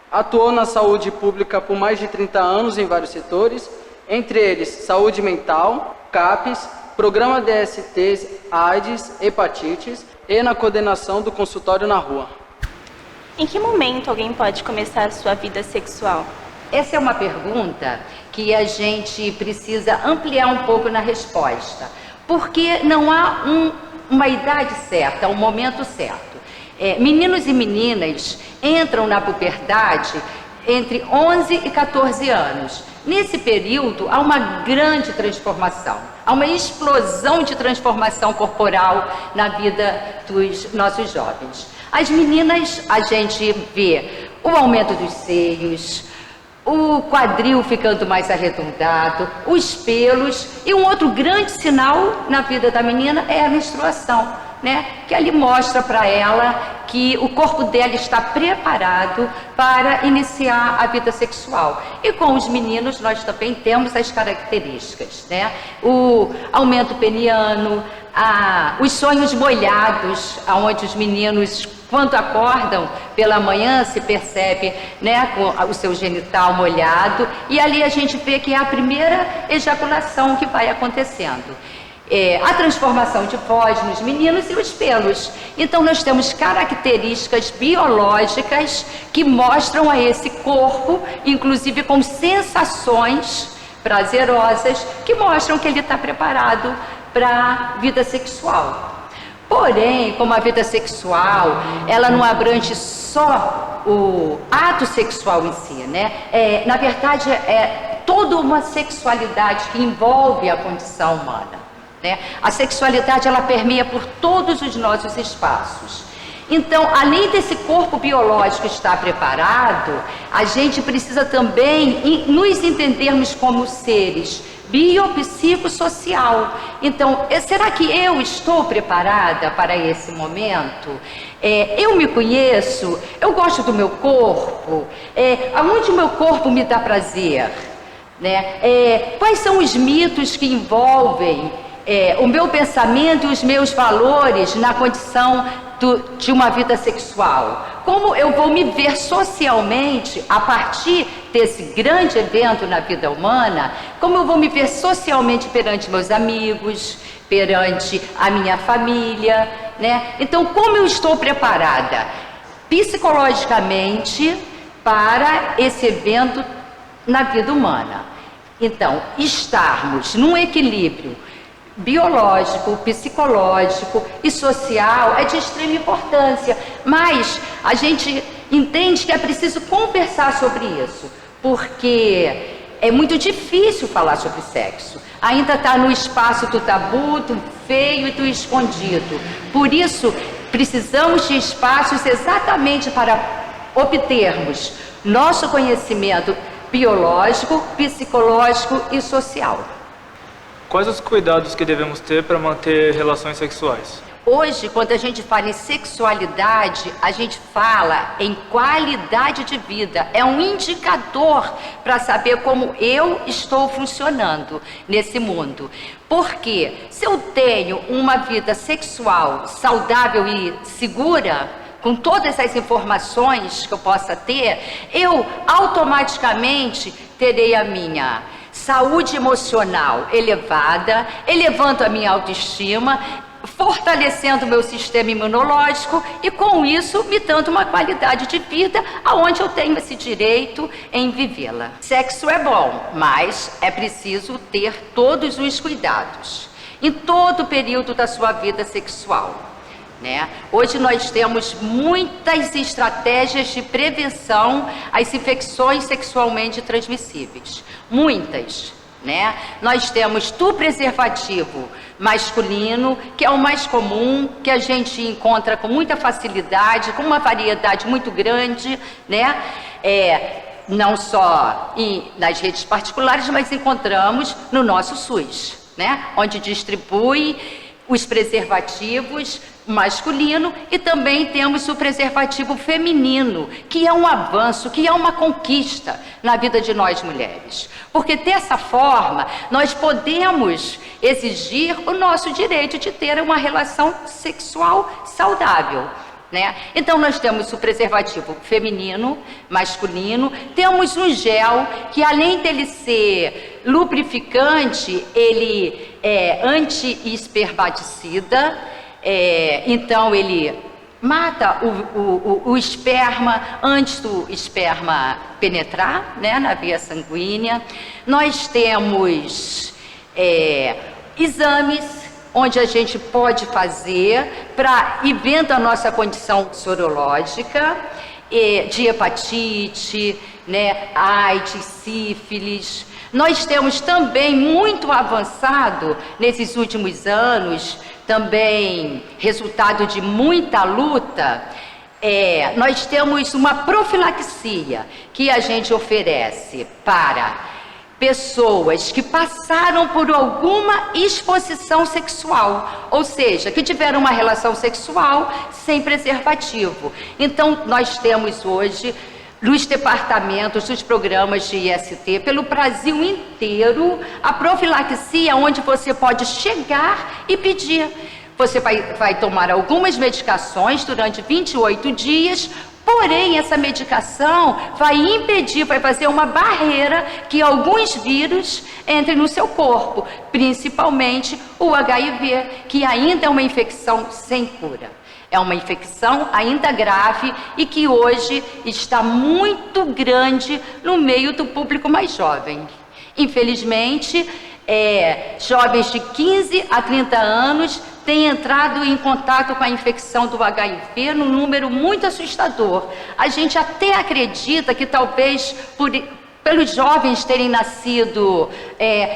Speaker 1: Atuou na saúde pública por mais de 30 anos em vários setores, entre eles saúde mental, CAPES, programa DSTs, AIDS, hepatites e na coordenação do consultório na rua.
Speaker 6: Em que momento alguém pode começar sua vida sexual?
Speaker 9: Essa é uma pergunta que a gente precisa ampliar um pouco na resposta, porque não há uma idade certa, um momento certo. Meninos e meninas entram na puberdade entre 11 e 14 anos. Nesse período, há uma grande transformação, há uma explosão de transformação corporal na vida dos nossos jovens. As meninas, a gente vê o aumento dos seios, o quadril ficando mais arredondado, os pelos, e um outro grande sinal na vida da menina é a menstruação. né, que ali mostra para ela que o corpo dela está preparado para iniciar a vida sexual. E com os meninos nós também temos as características, né? O aumento peniano, os sonhos molhados, onde os meninos, quando acordam pela manhã, se percebe, né, com o seu genital molhado, e ali a gente vê que é a primeira ejaculação que vai acontecendo. A transformação de voz nos meninos e os pelos. Então nós temos características biológicas que mostram a esse corpo, inclusive com sensações prazerosas, que mostram que ele está preparado para a vida sexual. Porém, como a vida sexual, ela não abrange só o ato sexual em si, né? Na verdade, é toda uma sexualidade que envolve a condição humana. Né? A sexualidade, ela permeia por todos os nossos espaços. Então, além desse corpo biológico estar preparado, a gente precisa também nos entendermos como seres biopsicossocial. Então, será que eu estou preparada para esse momento? Eu me conheço, eu gosto do meu corpo, aonde o meu corpo me dá prazer? Né? Quais são os mitos que envolvem o meu pensamento e os meus valores na condição de uma vida sexual? Como eu vou me ver socialmente a partir desse grande evento na vida humana? Como eu vou me ver socialmente perante meus amigos, perante a minha família, né? Então, como eu estou preparada psicologicamente para esse evento na vida humana? Então, estarmos num equilíbrio biológico, psicológico e social é de extrema importância, mas a gente entende que é preciso conversar sobre isso, porque é muito difícil falar sobre sexo, ainda está no espaço do tabu, do feio e do escondido. Por isso, precisamos de espaços exatamente para obtermos nosso conhecimento biológico, psicológico e social.
Speaker 10: Quais os cuidados que devemos ter para manter relações sexuais?
Speaker 9: Hoje, quando a gente fala em sexualidade, a gente fala em qualidade de vida. É um indicador para saber como eu estou funcionando nesse mundo. Porque se eu tenho uma vida sexual saudável e segura, com todas as informações que eu possa ter, eu automaticamente terei a minha saúde emocional elevada, elevando a minha autoestima, fortalecendo o meu sistema imunológico e, com isso, me dando uma qualidade de vida aonde eu tenho esse direito em vivê-la. Sexo é bom, mas é preciso ter todos os cuidados em todo o período da sua vida sexual. Né? Hoje nós temos muitas estratégias de prevenção às infecções sexualmente transmissíveis. Muitas. Né? Nós temos o preservativo masculino, que é o mais comum, que a gente encontra com muita facilidade, com uma variedade muito grande, né? Não só nas redes particulares, mas encontramos no nosso SUS, né? Onde distribui os preservativos masculino e também temos o preservativo feminino, que é um avanço, que é uma conquista na vida de nós mulheres. Porque dessa forma nós podemos exigir o nosso direito de ter uma relação sexual saudável. Né? Então nós temos o preservativo feminino, masculino, temos um gel que, além dele ser lubrificante, ele é anti-espermaticida, então ele mata o esperma antes do esperma penetrar, né, na via sanguínea. Nós temos exames onde a gente pode fazer para ir vendo a nossa condição sorológica, de hepatite, né, AIDS, sífilis. Nós temos também muito avançado nesses últimos anos, também resultado de muita luta, nós temos uma profilaxia que a gente oferece para pessoas que passaram por alguma exposição sexual, ou seja, que tiveram uma relação sexual sem preservativo. Então, nós temos hoje, nos departamentos, nos programas de IST, pelo Brasil inteiro, a profilaxia, onde você pode chegar e pedir. Você vai tomar algumas medicações durante 28 dias, porém, essa medicação vai impedir, vai fazer uma barreira que alguns vírus entrem no seu corpo, principalmente o HIV, que ainda é uma infecção sem cura. É uma infecção ainda grave e que hoje está muito grande no meio do público mais jovem. Infelizmente, jovens de 15 a 30 anos têm entrado em contato com a infecção do HIV num número muito assustador. A gente até acredita que talvez pelos jovens terem nascido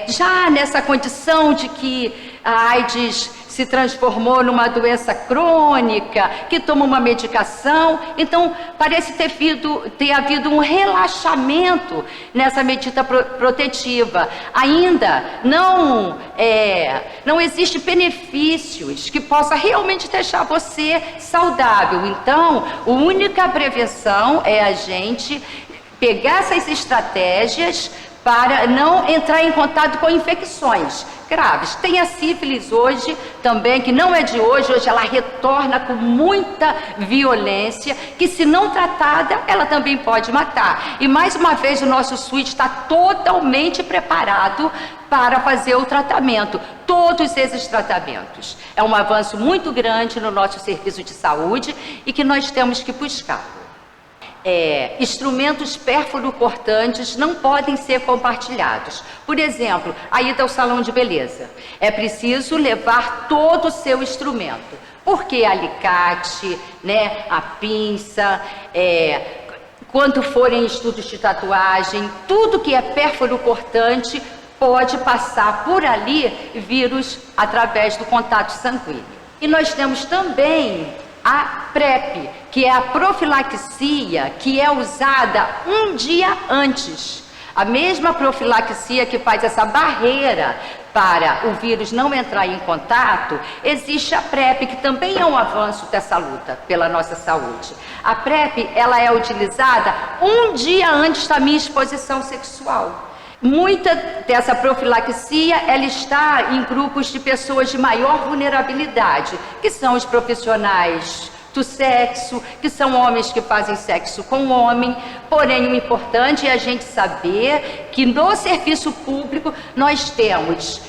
Speaker 9: já nessa condição de que a AIDS se transformou numa doença crônica, que toma uma medicação, então parece ter havido um relaxamento nessa medida protetiva. Ainda não existe benefícios que possa realmente deixar você saudável. Então, a única prevenção é a gente pegar essas estratégias para não entrar em contato com infecções graves. Tem a sífilis hoje também, que não é de hoje ela retorna com muita violência, que se não tratada, ela também pode matar. E mais uma vez o nosso SUS está totalmente preparado para fazer o tratamento, todos esses tratamentos. É um avanço muito grande no nosso serviço de saúde e que nós temos que buscar. Instrumentos pérfuro-cortantes não podem ser compartilhados. Por exemplo, a ida ao salão de beleza. É preciso levar todo o seu instrumento. Porque alicate, a pinça, quando forem estudos de tatuagem, tudo que é pérfuro-cortante pode passar por ali vírus através do contato sanguíneo. E nós temos também a PrEP, que é a profilaxia que é usada um dia antes. A mesma profilaxia que faz essa barreira para o vírus não entrar em contato, existe a PrEP, que também é um avanço dessa luta pela nossa saúde. A PrEP, ela é utilizada um dia antes da minha exposição sexual. Muita dessa profilaxia, ela está em grupos de pessoas de maior vulnerabilidade, que são os profissionais do sexo, que são homens que fazem sexo com homem. Porém, o importante é a gente saber que no serviço público nós temos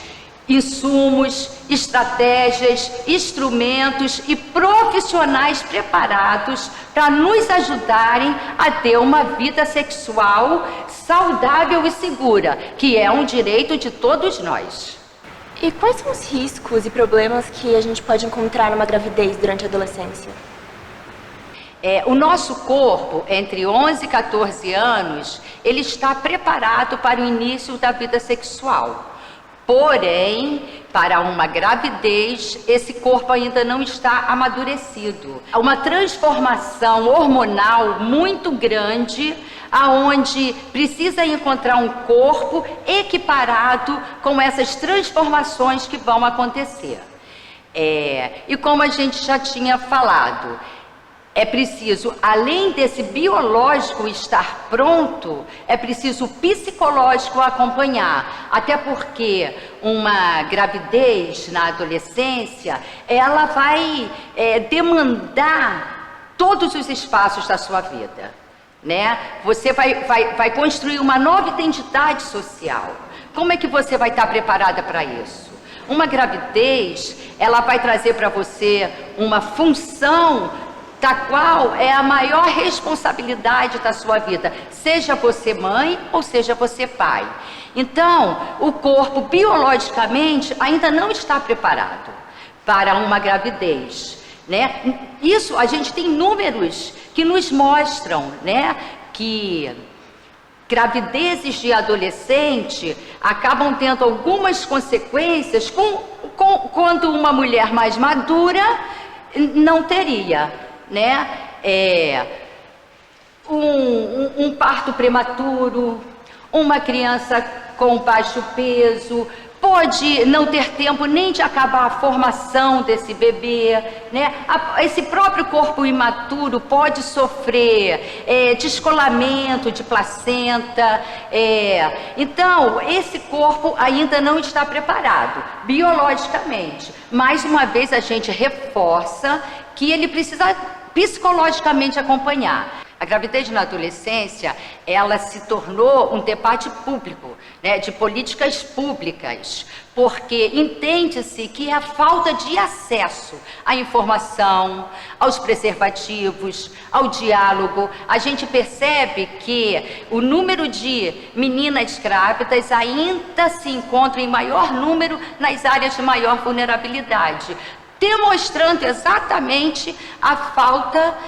Speaker 9: insumos, estratégias, instrumentos e profissionais preparados para nos ajudarem a ter uma vida sexual saudável e segura, que é um direito de todos nós.
Speaker 6: E quais são os riscos e problemas que a gente pode encontrar numa gravidez durante a adolescência?
Speaker 9: O nosso corpo, entre 11 e 14 anos, ele está preparado para o início da vida sexual. Porém, para uma gravidez, esse corpo ainda não está amadurecido. Há uma transformação hormonal muito grande, aonde precisa encontrar um corpo equiparado com essas transformações que vão acontecer. E como a gente já tinha falado, é preciso, além desse biológico estar pronto, é preciso o psicológico acompanhar. Até porque uma gravidez na adolescência, ela vai demandar todos os espaços da sua vida, Você vai construir uma nova identidade social. Como é que você vai estar preparada para isso? Uma gravidez, ela vai trazer para você uma função da qual é a maior responsabilidade da sua vida, seja você mãe ou seja você pai. Então, o corpo biologicamente ainda não está preparado para uma gravidez, Isso, a gente tem números que nos mostram, que gravidezes de adolescente acabam tendo algumas consequências quando uma mulher mais madura não teria. Um parto prematuro, uma criança com baixo peso, pode não ter tempo nem de acabar a formação desse bebê, né? Esse próprio corpo imaturo pode sofrer descolamento de placenta. Então, esse corpo ainda não está preparado biologicamente. Mais uma vez, a gente reforça que ele precisa psicologicamente acompanhar. A gravidez na adolescência, ela se tornou um debate público, né, de políticas públicas, porque entende-se que é a falta de acesso à informação, aos preservativos, ao diálogo. A gente percebe que o número de meninas grávidas ainda se encontra em maior número nas áreas de maior vulnerabilidade, demonstrando exatamente a falta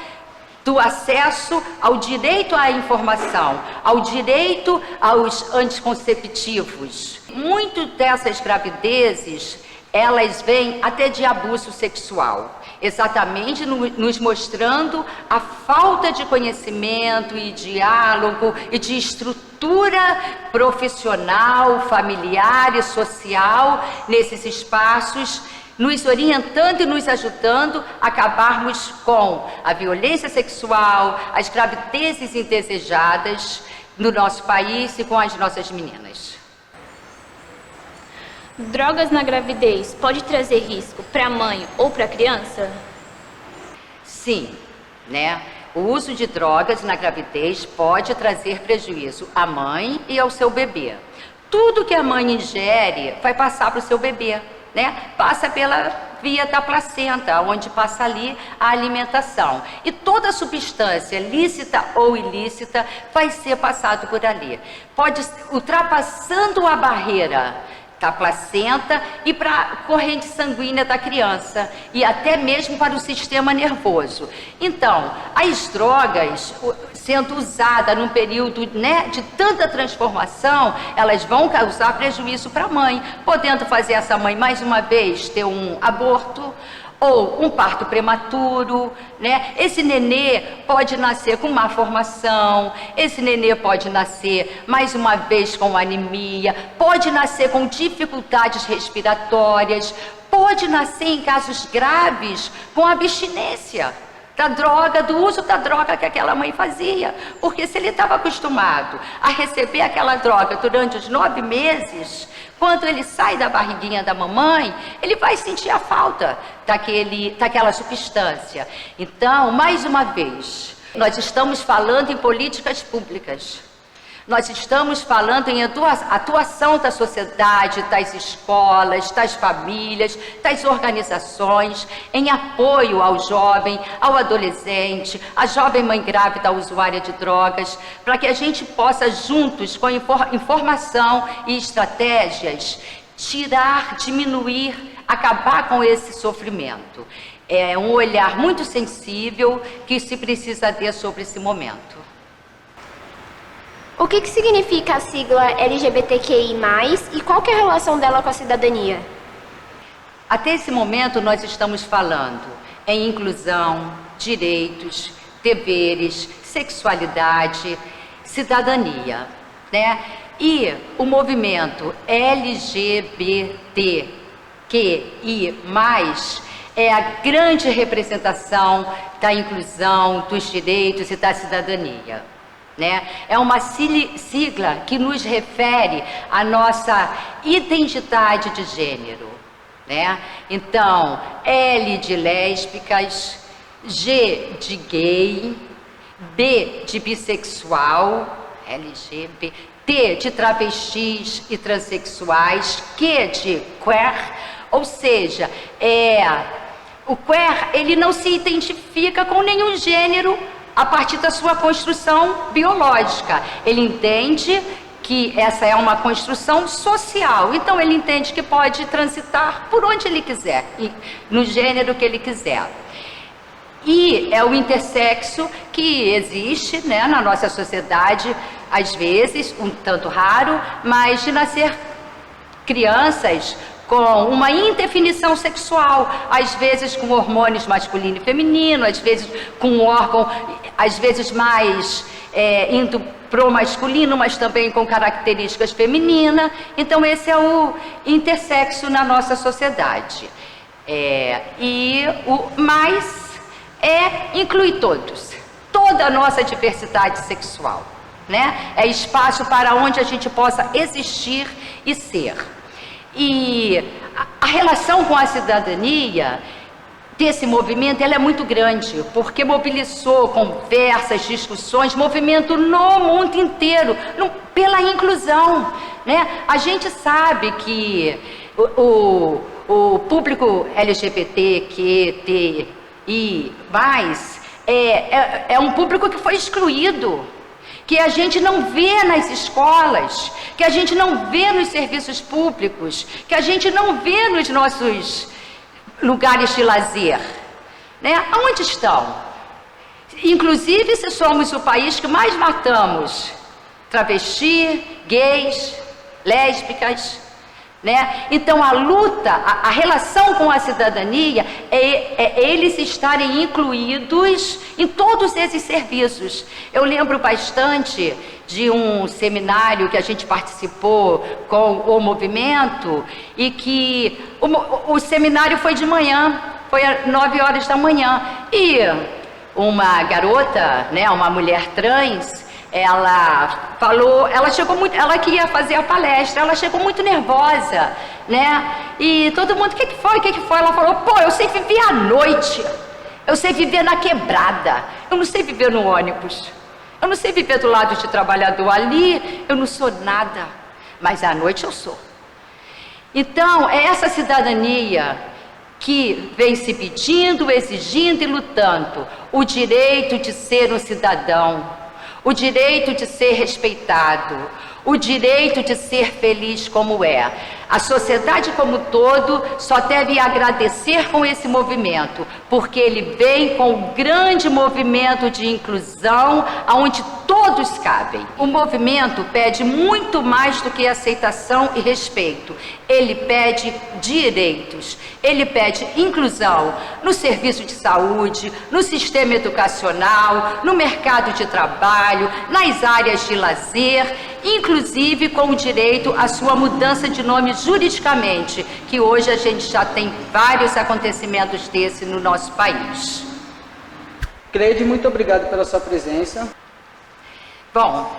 Speaker 9: do acesso ao direito à informação, ao direito aos anticonceptivos. Muitas dessas gravidezes, elas vêm até de abuso sexual, exatamente nos mostrando a falta de conhecimento e diálogo e de estrutura profissional, familiar e social nesses espaços, nos orientando e nos ajudando a acabarmos com a violência sexual, as gravidezes indesejadas no nosso país e com as nossas meninas.
Speaker 3: Drogas na gravidez pode trazer risco para a mãe ou para a criança?
Speaker 9: Sim, né? O uso de drogas na gravidez pode trazer prejuízo à mãe e ao seu bebê. Tudo que a mãe ingere vai passar para o seu bebê, né? Passa pela via da placenta, onde passa ali a alimentação. E toda substância, lícita ou ilícita, vai ser passado por ali. Pode, ultrapassando a barreira da placenta e para a corrente sanguínea da criança e até mesmo para o sistema nervoso. Então, as drogas, sendo usadas num período, né, de tanta transformação, elas vão causar prejuízo para a mãe, podendo fazer essa mãe, mais uma vez, ter um aborto ou um parto prematuro, né? Esse nenê pode nascer com má formação, esse nenê pode nascer, mais uma vez, com anemia, pode nascer com dificuldades respiratórias, pode nascer, em casos graves, com abstinência da droga, do uso da droga que aquela mãe fazia. Porque se ele estava acostumado a receber aquela droga durante os 9 meses, quando ele sai da barriguinha da mamãe, ele vai sentir a falta daquela substância. Então, mais uma vez, nós estamos falando em políticas públicas. Nós estamos falando em atuação da sociedade, das escolas, das famílias, das organizações, em apoio ao jovem, ao adolescente, à jovem mãe grávida, à usuária de drogas, para que a gente possa, juntos, com informação e estratégias, diminuir, acabar com esse sofrimento. É um olhar muito sensível que se precisa ter sobre esse momento.
Speaker 8: O que significa a sigla LGBTQI+, e qual que é a relação dela com a cidadania?
Speaker 9: Até esse momento nós estamos falando em inclusão, direitos, deveres, sexualidade, cidadania, né? E o movimento LGBTQI+, é a grande representação da inclusão, dos direitos e da cidadania. Né? É uma sigla que nos refere à nossa identidade de gênero, né? Então, L de lésbicas, G de gay, B de bissexual, LGBT, T de travestis e transexuais, Q de queer, ou seja, o queer, ele não se identifica com nenhum gênero a partir da sua construção biológica. Ele entende que essa é uma construção social, então ele entende que pode transitar por onde ele quiser, no gênero que ele quiser. E é o intersexo que existe, né, na nossa sociedade, às vezes, um tanto raro, mas de nascer crianças com uma indefinição sexual, às vezes com hormônios masculino e feminino, às vezes com um órgão, às vezes mais indo pro masculino, mas também com características femininas. Então esse é o intersexo na nossa sociedade. Mas inclui toda a nossa diversidade sexual, né? É espaço para onde a gente possa existir e ser. E a relação com a cidadania desse movimento, ela é muito grande, porque mobilizou conversas, discussões, movimento no mundo inteiro, pela inclusão, né? A gente sabe que o público LGBTQTI+, é um público que foi excluído, que a gente não vê nas escolas, que a gente não vê nos serviços públicos, que a gente não vê nos nossos lugares de lazer, né? Onde estão? Inclusive, se somos o país que mais matamos travesti, gays, lésbicas, né? Então a luta, a relação com a cidadania é eles estarem incluídos em todos esses serviços. Eu lembro bastante de um seminário que a gente participou com o movimento e que o seminário foi de manhã, foi às 9 horas da manhã, e uma garota, né, uma mulher trans, ela falou, ela que ia fazer a palestra, ela chegou muito nervosa, né? E todo mundo, o que foi? Ela falou, pô, eu sei viver à noite, eu sei viver na quebrada, eu não sei viver no ônibus, eu não sei viver do lado de trabalhador ali, eu não sou nada, mas à noite eu sou. Então, é essa cidadania que vem se pedindo, exigindo e lutando, o direito de ser um cidadão, o direito de ser respeitado, o direito de ser feliz como é. A sociedade como um todo só deve agradecer com esse movimento, porque ele vem com um grande movimento de inclusão, onde todos cabem. O movimento pede muito mais do que aceitação e respeito. Ele pede direitos, ele pede inclusão no serviço de saúde, no sistema educacional, no mercado de trabalho, nas áreas de lazer, inclusive com o direito à sua mudança de nome juridicamente, que hoje a gente já tem vários acontecimentos desse no nosso país.
Speaker 1: Cleide, muito obrigado pela sua presença.
Speaker 9: Bom,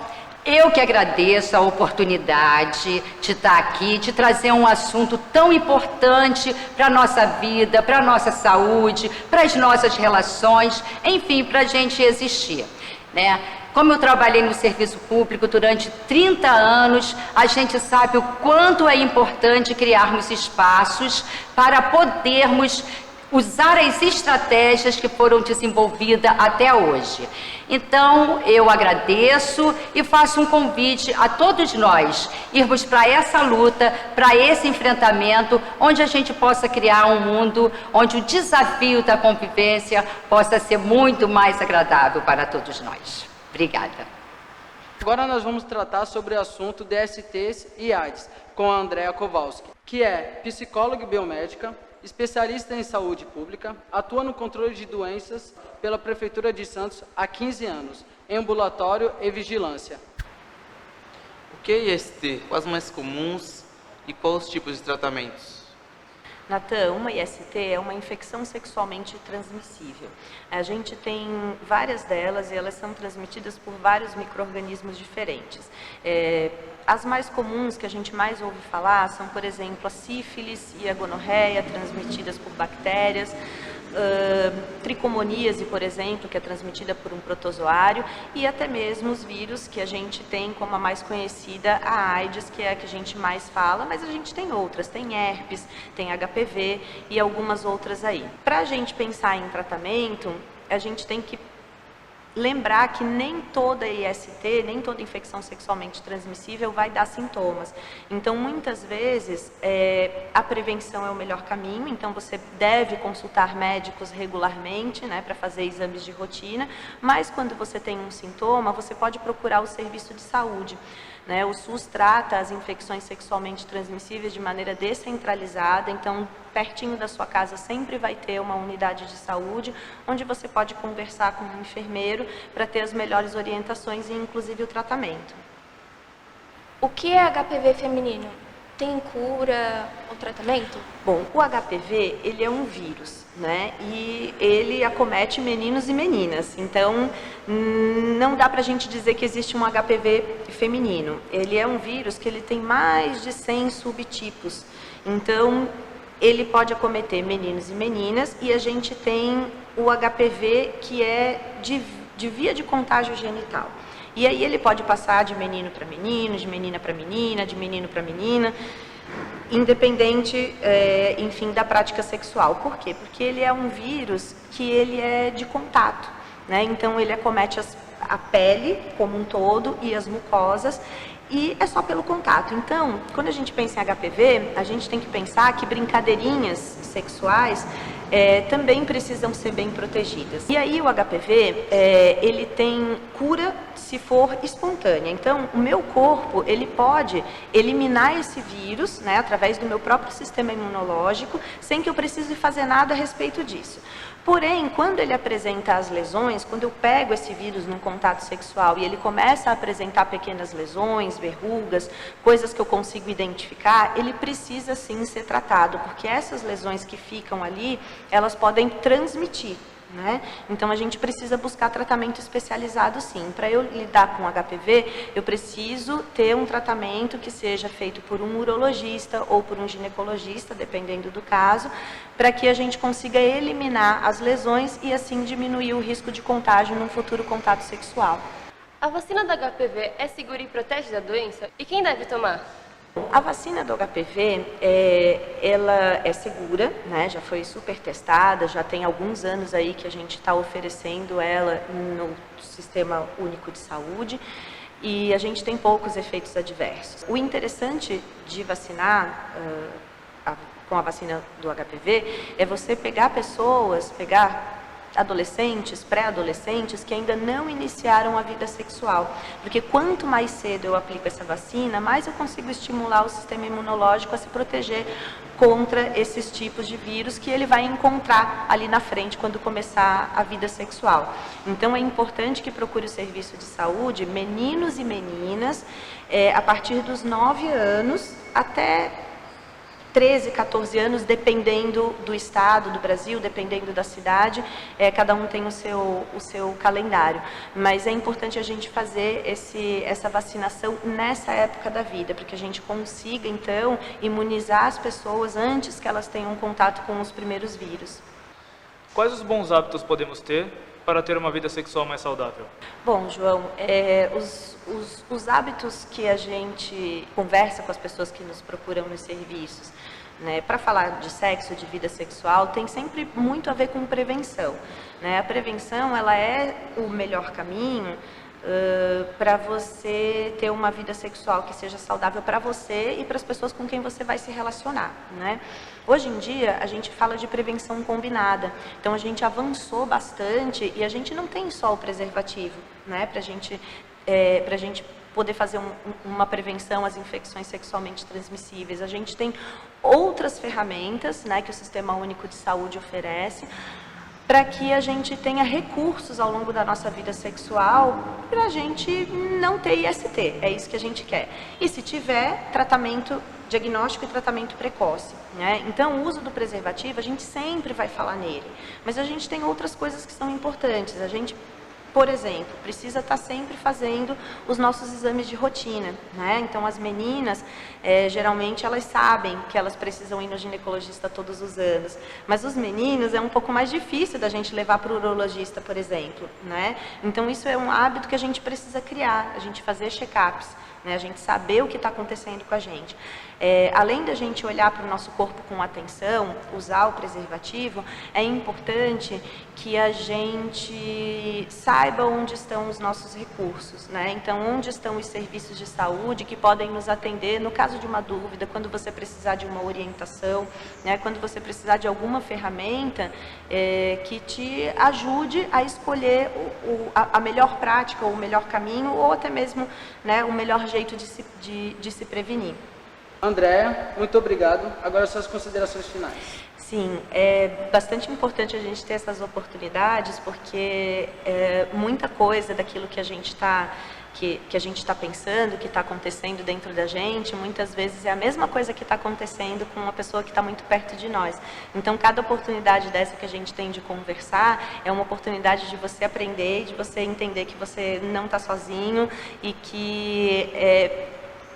Speaker 9: eu que agradeço a oportunidade de estar aqui, de trazer um assunto tão importante para a nossa vida, para a nossa saúde, para as nossas relações, enfim, para a gente existir, né? Como eu trabalhei no serviço público durante 30 anos, a gente sabe o quanto é importante criarmos espaços para podermos usar as estratégias que foram desenvolvidas até hoje. Então, eu agradeço e faço um convite a todos nós irmos para essa luta, para esse enfrentamento, onde a gente possa criar um mundo onde o desafio da convivência possa ser muito mais agradável para todos nós. Obrigada.
Speaker 1: Agora nós vamos tratar sobre o assunto DSTs e AIDS com a Andrea Kowalski, que é psicóloga e biomédica, especialista em saúde pública, atua no controle de doenças pela Prefeitura de Santos há 15 anos, em ambulatório e vigilância.
Speaker 11: O que é IST? Quais mais comuns e quais os tipos de tratamentos?
Speaker 12: Natan, uma IST é uma infecção sexualmente transmissível. A gente tem várias delas e elas são transmitidas por vários micro-organismos diferentes. As mais comuns que a gente mais ouve falar são, por exemplo, a sífilis e a gonorreia, transmitidas por bactérias, tricomoníase, por exemplo, que é transmitida por um protozoário, e até mesmo os vírus que a gente tem como a mais conhecida, a AIDS, que é a que a gente mais fala, mas a gente tem outras, tem herpes, tem HPV e algumas outras aí. Para a gente pensar em tratamento, a gente tem que lembrar que nem toda IST, nem toda infecção sexualmente transmissível vai dar sintomas. Então, muitas vezes, a prevenção é o melhor caminho, então você deve consultar médicos regularmente, né, para fazer exames de rotina, mas quando você tem um sintoma, você pode procurar o serviço de saúde. Né? O SUS trata as infecções sexualmente transmissíveis de maneira descentralizada, então pertinho da sua casa sempre vai ter uma unidade de saúde, onde você pode conversar com um enfermeiro para ter as melhores orientações e inclusive o tratamento.
Speaker 8: O que é HPV feminino? Tem cura ou tratamento?
Speaker 12: Bom, o HPV, ele é um vírus, né? E ele acomete meninos e meninas. Então, não dá pra gente dizer que existe um HPV feminino. Ele é um vírus que ele tem mais de 100 subtipos. Então, ele pode acometer meninos e meninas, e a gente tem o HPV que é de via de contágio genital. E aí ele pode passar de menino para menino, de menina para menina, de menino para menina, independente, enfim, da prática sexual. Por quê? Porque ele é um vírus que ele é de contato, né? Então ele acomete a pele como um todo e as mucosas, e é só pelo contato. Então, quando a gente pensa em HPV, a gente tem que pensar que brincadeirinhas sexuais também precisam ser bem protegidas. E aí o HPV, ele tem cura se for espontânea. Então, o meu corpo, ele pode eliminar esse vírus, né, através do meu próprio sistema imunológico, sem que eu precise fazer nada a respeito disso. Porém, quando ele apresenta as lesões, quando eu pego esse vírus num contato sexual e ele começa a apresentar pequenas lesões, verrugas, coisas que eu consigo identificar, ele precisa sim ser tratado, porque essas lesões que ficam ali, elas podem transmitir, né? Então a gente precisa buscar tratamento especializado sim. Para eu lidar com HPV, eu preciso ter um tratamento que seja feito por um urologista ou por um ginecologista, dependendo do caso, para que a gente consiga eliminar as lesões e assim diminuir o risco de contágio num futuro contato sexual.
Speaker 5: A vacina da HPV é segura e protege da doença? E quem deve tomar?
Speaker 12: A vacina do HPV, ela é segura, né? Já foi super testada, já tem alguns anos aí que a gente está oferecendo ela no Sistema Único de Saúde, e a gente tem poucos efeitos adversos. O interessante de vacinar com a vacina do HPV é você pegar adolescentes, pré-adolescentes que ainda não iniciaram a vida sexual, porque quanto mais cedo eu aplico essa vacina, mais eu consigo estimular o sistema imunológico a se proteger contra esses tipos de vírus que ele vai encontrar ali na frente quando começar a vida sexual. Então é importante que procure o serviço de saúde, meninos e meninas, a partir dos 9 anos até 13, 14 anos, dependendo do estado, do Brasil, dependendo da cidade, cada um tem o seu calendário. Mas é importante a gente fazer essa vacinação nessa época da vida, para que a gente consiga, então, imunizar as pessoas antes que elas tenham contato com os primeiros vírus.
Speaker 10: Quais os bons hábitos podemos ter para ter uma vida sexual mais saudável?
Speaker 12: Bom, João, os hábitos que a gente conversa com as pessoas que nos procuram nos serviços, né, para falar de sexo, de vida sexual, tem sempre muito a ver com prevenção, né? A prevenção, ela é o melhor caminho para você ter uma vida sexual que seja saudável para você e para as pessoas com quem você vai se relacionar, né? Hoje em dia, a gente fala de prevenção combinada, então a gente avançou bastante e a gente não tem só o preservativo, né, para a gente poder fazer uma prevenção às infecções sexualmente transmissíveis. A gente tem outras ferramentas, né, que o Sistema Único de Saúde oferece, para que a gente tenha recursos ao longo da nossa vida sexual para a gente não ter IST, é isso que a gente quer. E se tiver, tratamento, diagnóstico e tratamento precoce, né? Então, o uso do preservativo, a gente sempre vai falar nele, mas a gente tem outras coisas que são importantes. A gente, por exemplo, precisa estar sempre fazendo os nossos exames de rotina, né? Então, as meninas, geralmente, elas sabem que elas precisam ir no ginecologista todos os anos, mas os meninos é um pouco mais difícil da gente levar para o urologista, por exemplo, né? Então, isso é um hábito que a gente precisa criar, a gente fazer check-ups, né? A gente saber o que está acontecendo com a gente. Além da gente olhar para o nosso corpo com atenção, usar o preservativo, é importante que a gente saiba saiba onde estão os nossos recursos, né? Então, onde estão os serviços de saúde que podem nos atender no caso de uma dúvida, quando você precisar de uma orientação, né? Quando você precisar de alguma ferramenta que te ajude a escolher a melhor prática, ou o melhor caminho, ou até mesmo, né, o melhor jeito de se prevenir.
Speaker 1: Andréa, muito obrigado. Agora suas considerações finais.
Speaker 12: Sim, é bastante importante a gente ter essas oportunidades, porque muita coisa daquilo que a gente está pensando, que está acontecendo dentro da gente, muitas vezes é a mesma coisa que está acontecendo com uma pessoa que está muito perto de nós. Então, cada oportunidade dessa que a gente tem de conversar é uma oportunidade de você aprender, de você entender que você não está sozinho e que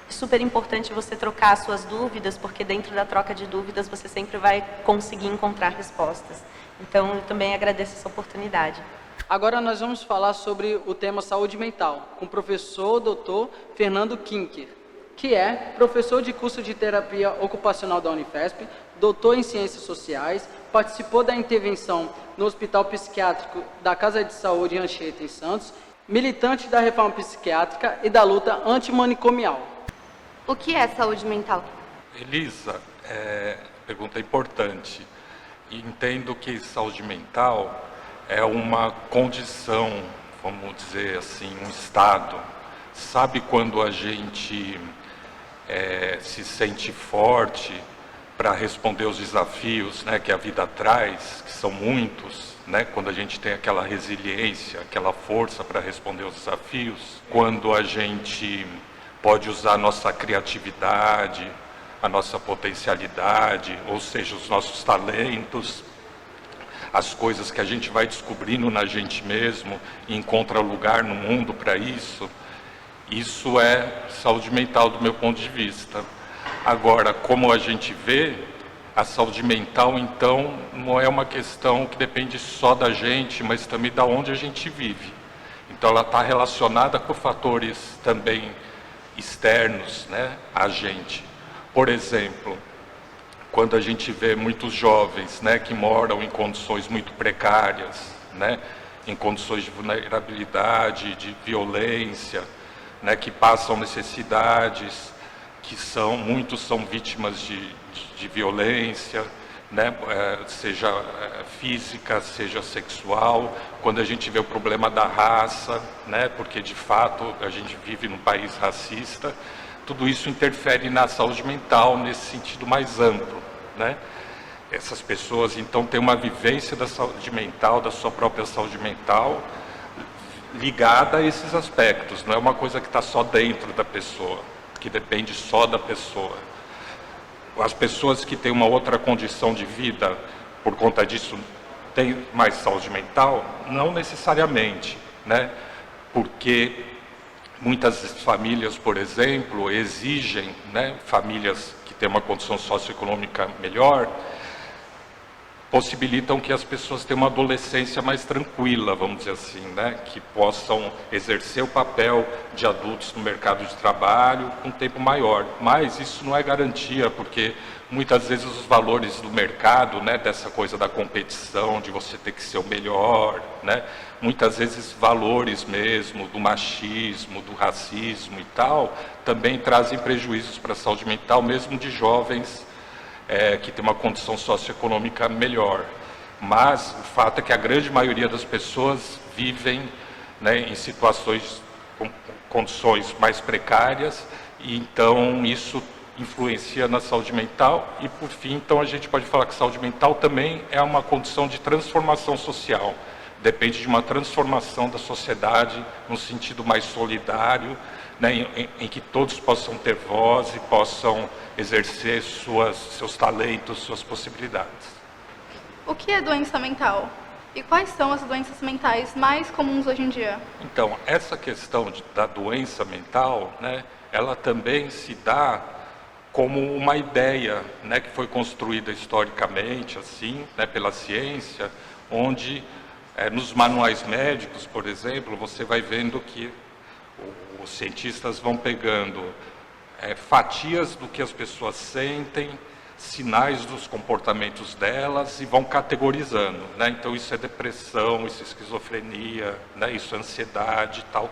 Speaker 12: super importante você trocar as suas dúvidas, porque dentro da troca de dúvidas você sempre vai conseguir encontrar respostas. Então, eu também agradeço essa oportunidade.
Speaker 1: Agora nós vamos falar sobre o tema saúde mental, com o professor Dr. Fernando Kinker, que é professor de curso de terapia ocupacional da Unifesp, doutor em ciências sociais, participou da intervenção no Hospital Psiquiátrico da Casa de Saúde em Anchieta, em Santos, militante da reforma psiquiátrica e da luta antimanicomial.
Speaker 5: O que é saúde mental?
Speaker 13: Elisa, pergunta importante. Entendo que saúde mental é uma condição, vamos dizer assim, um estado. Sabe quando a gente se sente forte para responder os desafios, né, que a vida traz, que são muitos, né, quando a gente tem aquela resiliência, aquela força para responder os desafios, quando a gente pode usar a nossa criatividade, a nossa potencialidade, ou seja, os nossos talentos, as coisas que a gente vai descobrindo na gente mesmo e encontra lugar no mundo para isso. Isso é saúde mental do meu ponto de vista. Agora, como a gente vê, a saúde mental, então, não é uma questão que depende só da gente, mas também da onde a gente vive. Então, ela está relacionada com fatores também externos, né, a gente. Por exemplo, quando a gente vê muitos jovens, né, que moram em condições muito precárias, né, em condições de vulnerabilidade, de violência, né, que passam necessidades, que muitos são vítimas de violência, né, seja física, seja sexual, quando a gente vê o problema da raça, né, porque de fato a gente vive num país racista, tudo isso interfere na saúde mental nesse sentido mais amplo, né? Essas pessoas então têm uma vivência da saúde mental, da sua própria saúde mental, ligada a esses aspectos, não é uma coisa que está só dentro da pessoa, que depende só da pessoa. As pessoas que têm uma outra condição de vida, por conta disso, têm mais saúde mental? Não necessariamente, né? Porque muitas famílias, por exemplo, exigem, né, famílias que têm uma condição socioeconômica melhor, possibilitam que as pessoas tenham uma adolescência mais tranquila, vamos dizer assim, né? Que possam exercer o papel de adultos no mercado de trabalho com um tempo maior. Mas isso não é garantia, porque muitas vezes os valores do mercado, né, dessa coisa da competição, de você ter que ser o melhor, né? Muitas vezes valores mesmo do machismo, do racismo e tal, também trazem prejuízos para a saúde mental, mesmo de jovens que tem uma condição socioeconômica melhor. Mas o fato é que a grande maioria das pessoas vivem, né, em situações com condições mais precárias, e então isso influencia na saúde mental. E por fim, então, a gente pode falar que saúde mental também é uma condição de transformação social. Depende de uma transformação da sociedade no sentido mais solidário, né, em que todos possam ter voz e possam exercer seus talentos, suas possibilidades.
Speaker 3: O que é doença mental? E quais são as doenças mentais mais comuns hoje em dia?
Speaker 13: Então, essa questão da doença mental, né, ela também se dá como uma ideia, né, que foi construída historicamente, assim, né, pela ciência, onde nos manuais médicos, por exemplo, você vai vendo que os cientistas vão pegando fatias do que as pessoas sentem, sinais dos comportamentos delas e vão categorizando, né? Então isso é depressão, isso é esquizofrenia, né? Isso é ansiedade, tal.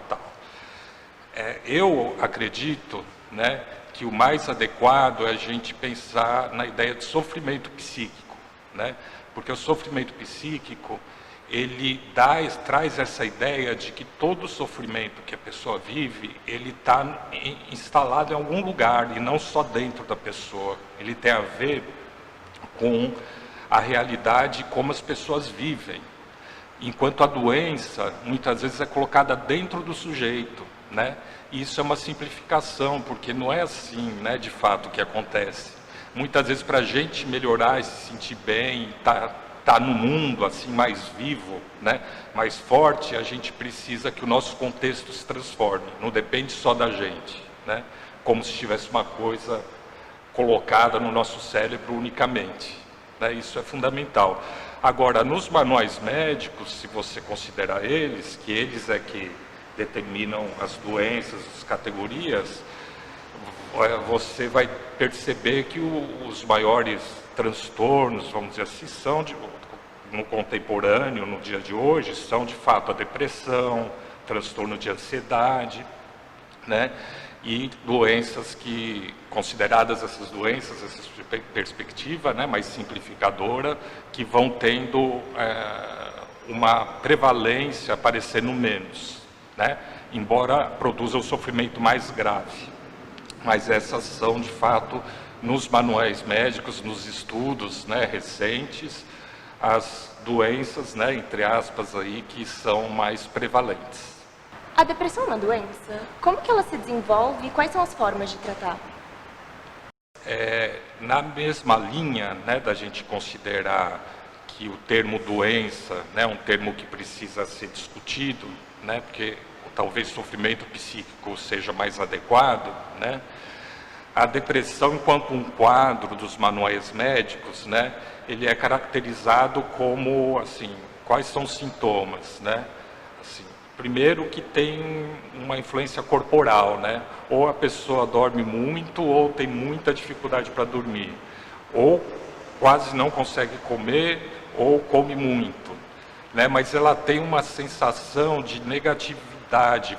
Speaker 13: Eu acredito, né, que o mais adequado é a gente pensar na ideia de sofrimento psíquico, né? Porque o sofrimento psíquico, ele traz essa ideia de que todo sofrimento que a pessoa vive, ele está instalado em algum lugar e não só dentro da pessoa. Ele tem a ver com a realidade como as pessoas vivem. Enquanto a doença, muitas vezes, é colocada dentro do sujeito, né? E isso é uma simplificação, porque não é assim, né, de fato, que acontece. Muitas vezes, para a gente melhorar e se sentir bem, tá no mundo assim mais vivo, né, mais forte, a gente precisa que o nosso contexto se transforme. Não depende só da gente, né, como se tivesse uma coisa colocada no nosso cérebro unicamente, né, isso é fundamental. Agora, nos manuais médicos, se você considerar eles, que eles é que determinam as doenças, as categorias, você vai perceber que os maiores transtornos, vamos dizer assim, são no contemporâneo, no dia de hoje, são de fato a depressão, transtorno de ansiedade, né? E doenças que, consideradas essas doenças, essa perspectiva, né, mais simplificadora, que vão tendo uma prevalência, aparecendo menos, né? Embora produza o sofrimento mais grave. Mas essas são, de fato, nos manuais médicos, nos estudos, né, recentes, as doenças, né, entre aspas, aí, que são mais prevalentes.
Speaker 6: A depressão é uma doença? Como que ela se desenvolve e quais são as formas de tratar?
Speaker 13: Na mesma linha, né, da gente considerar que o termo doença, né, é um termo que precisa ser discutido, né, porque talvez sofrimento psíquico seja mais adequado, né? A depressão, enquanto um quadro dos manuais médicos, né, ele é caracterizado como, assim, quais são os sintomas, né? Assim, primeiro que tem uma influência corporal, né? Ou a pessoa dorme muito ou tem muita dificuldade para dormir, ou quase não consegue comer ou come muito, né? Mas ela tem uma sensação de negatividade,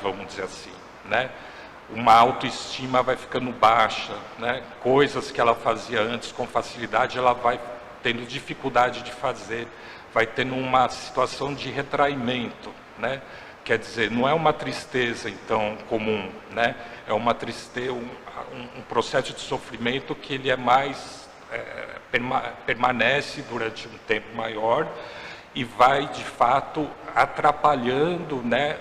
Speaker 13: vamos dizer assim, né? Uma autoestima vai ficando baixa, né? Coisas que ela fazia antes com facilidade, ela vai tendo dificuldade de fazer, vai tendo uma situação de retraimento, né? Quer dizer, não é uma tristeza, então, comum, né? É uma tristeza, um processo de sofrimento que ele é mais, permanece durante um tempo maior, e vai, de fato, atrapalhando, né,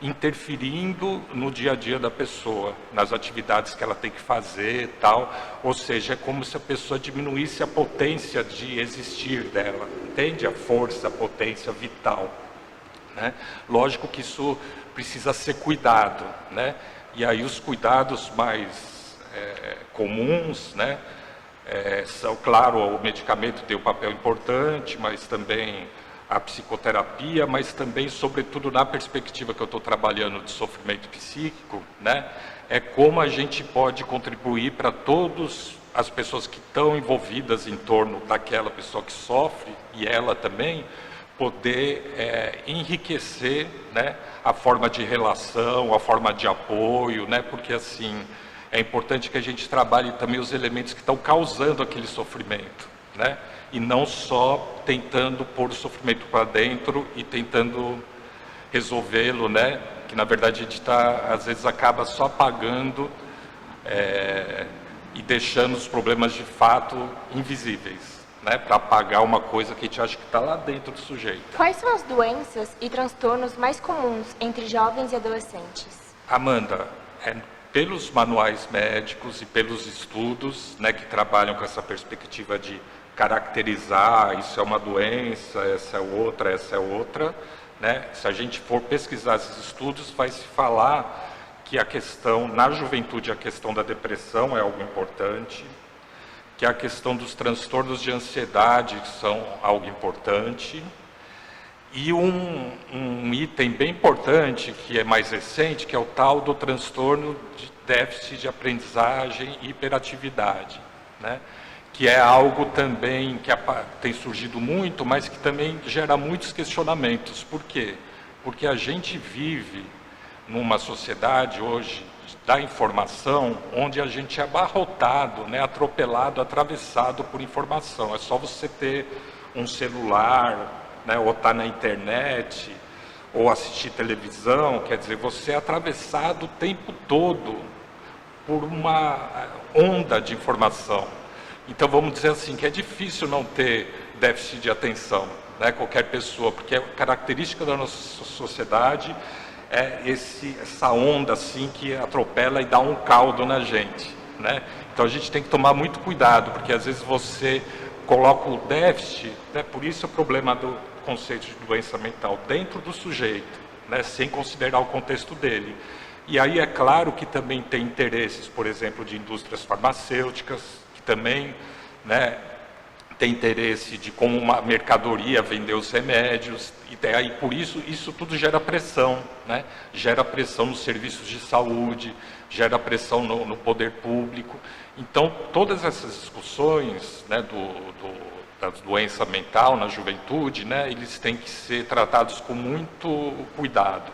Speaker 13: interferindo no dia a dia da pessoa, nas atividades que ela tem que fazer e tal. Ou seja, é como se a pessoa diminuísse a potência de existir dela, entende? A força, a potência vital, né? Lógico que isso precisa ser cuidado, né? E aí os cuidados mais comuns, né? São, claro, o medicamento tem um papel importante, mas também a psicoterapia, mas também, sobretudo, na perspectiva que eu estou trabalhando de sofrimento psíquico, né, é como a gente pode contribuir para todas as pessoas que estão envolvidas em torno daquela pessoa que sofre, e ela também, poder enriquecer, né, a forma de relação, a forma de apoio, né, porque assim, é importante que a gente trabalhe também os elementos que estão causando aquele sofrimento, né? E não só tentando pôr o sofrimento para dentro e tentando resolvê-lo, né? Que na verdade a gente às vezes acaba só apagando e deixando os problemas de fato invisíveis, né? Para apagar uma coisa que a gente acha que está lá dentro do sujeito.
Speaker 6: Quais são as doenças e transtornos mais comuns entre jovens e adolescentes?
Speaker 13: Amanda, pelos manuais médicos e pelos estudos, né, que trabalham com essa perspectiva de caracterizar, isso é uma doença, essa é outra, né? Se a gente for pesquisar esses estudos, vai se falar que a questão, na juventude, a questão da depressão é algo importante, que a questão dos transtornos de ansiedade são algo importante, e um item bem importante, que é mais recente, que é o tal do transtorno de déficit de aprendizagem e hiperatividade, né? que é algo também que tem surgido muito, mas que também gera muitos questionamentos. Por quê? Porque a gente vive numa sociedade hoje da informação, onde a gente é abarrotado, né, atropelado, atravessado por informação. É só você ter um celular, né, ou estar na internet, ou assistir televisão, quer dizer, você é atravessado o tempo todo por uma onda de informação. Então vamos dizer assim, que é difícil não ter déficit de atenção, né, qualquer pessoa, porque a característica da nossa sociedade é essa onda assim que atropela e dá um caldo na gente, né? Então a gente tem que tomar muito cuidado, porque às vezes você coloca o déficit, né, por isso o problema do conceito de doença mental dentro do sujeito, né, sem considerar o contexto dele. E aí é claro que também tem interesses, por exemplo, de indústrias farmacêuticas, que também, né, tem interesse de como uma mercadoria vender os remédios, e aí por isso tudo gera pressão, né? Gera pressão nos serviços de saúde, gera pressão no poder público. Então todas essas discussões, né, da doença mental na juventude, né, eles têm que ser tratados com muito cuidado,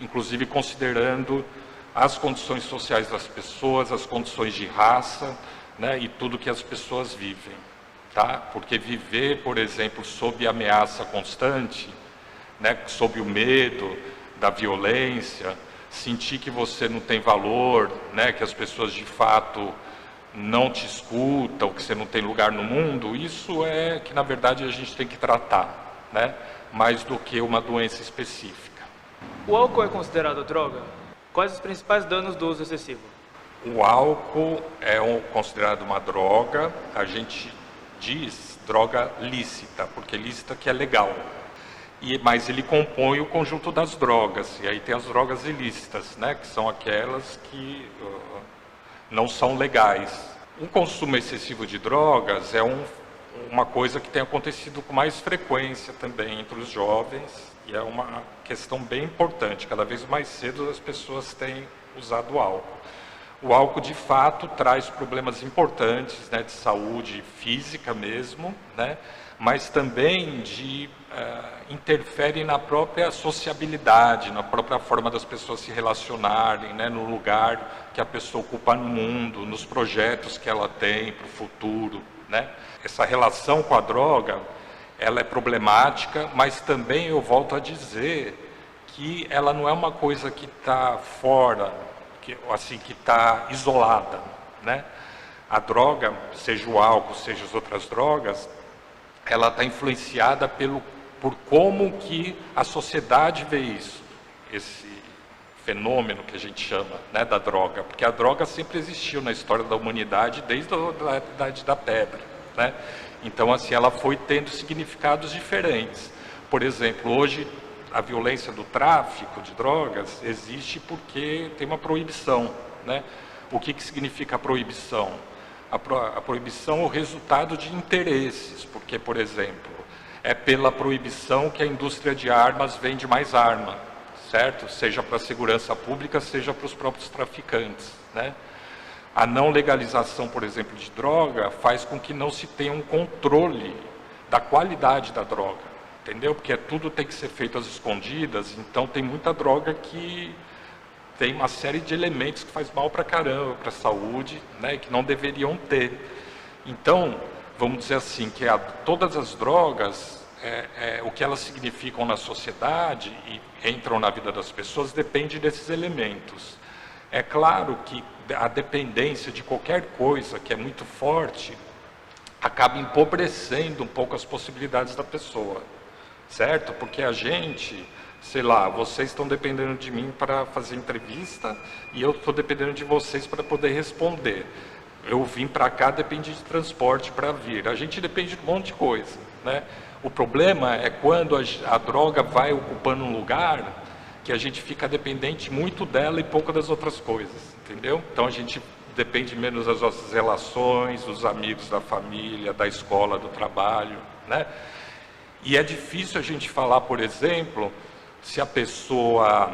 Speaker 13: inclusive considerando as condições sociais das pessoas, as condições de raça, né, e tudo que as pessoas vivem. Tá? Porque viver, por exemplo, sob ameaça constante, né, sob o medo da violência, sentir que você não tem valor, né, que as pessoas de fato não te escutam, que você não tem lugar no mundo, isso é que na verdade a gente tem que tratar, né, mais do que uma doença específica.
Speaker 10: O álcool é considerado droga? Quais os principais danos do uso excessivo?
Speaker 13: O álcool é considerado uma droga, a gente diz droga lícita, porque lícita que é legal. Mas ele compõe o conjunto das drogas, e aí tem as drogas ilícitas, né, que são aquelas que não são legais. O consumo excessivo de drogas é uma coisa que tem acontecido com mais frequência também entre os jovens, e é uma questão bem importante. Cada vez mais cedo as pessoas têm usado álcool. O álcool, de fato, traz problemas importantes, né, de saúde física mesmo, né, mas também interfere na própria sociabilidade, na própria forma das pessoas se relacionarem, né, no lugar que a pessoa ocupa no mundo, nos projetos que ela tem para o futuro, né. Essa relação com a droga, ela é problemática, mas também eu volto a dizer que ela não é uma coisa que está fora, que está isolada, né? A droga, seja o álcool, seja as outras drogas, ela está influenciada por como que a sociedade vê isso, esse fenômeno que a gente chama, né, da droga, porque a droga sempre existiu na história da humanidade desde a Idade da Pedra, né? Então assim, ela foi tendo significados diferentes. Por exemplo, hoje a violência do tráfico de drogas existe porque tem uma proibição, né? O que significa a proibição? A proibição é o resultado de interesses, porque, por exemplo, é pela proibição que a indústria de armas vende mais arma, certo? Seja para a segurança pública, seja para os próprios traficantes, né? A não legalização, por exemplo, de droga faz com que não se tenha um controle da qualidade da droga. Entendeu? Porque tudo tem que ser feito às escondidas, então tem muita droga que tem uma série de elementos que faz mal para caramba, para a saúde, né, que não deveriam ter. Então, vamos dizer assim, que todas as drogas, o que elas significam na sociedade e entram na vida das pessoas, depende desses elementos. É claro que a dependência de qualquer coisa que é muito forte, acaba empobrecendo um pouco as possibilidades da pessoa. Certo? Porque a gente, sei lá, vocês estão dependendo de mim para fazer entrevista e eu estou dependendo de vocês para poder responder. Eu vim para cá, depende de transporte para vir. A gente depende de um monte de coisa, né? O problema é quando a droga vai ocupando um lugar que a gente fica dependente muito dela e pouco das outras coisas, entendeu? Então a gente depende menos das nossas relações, dos amigos, da família, da escola, do trabalho, né? E é difícil a gente falar, por exemplo, se a pessoa,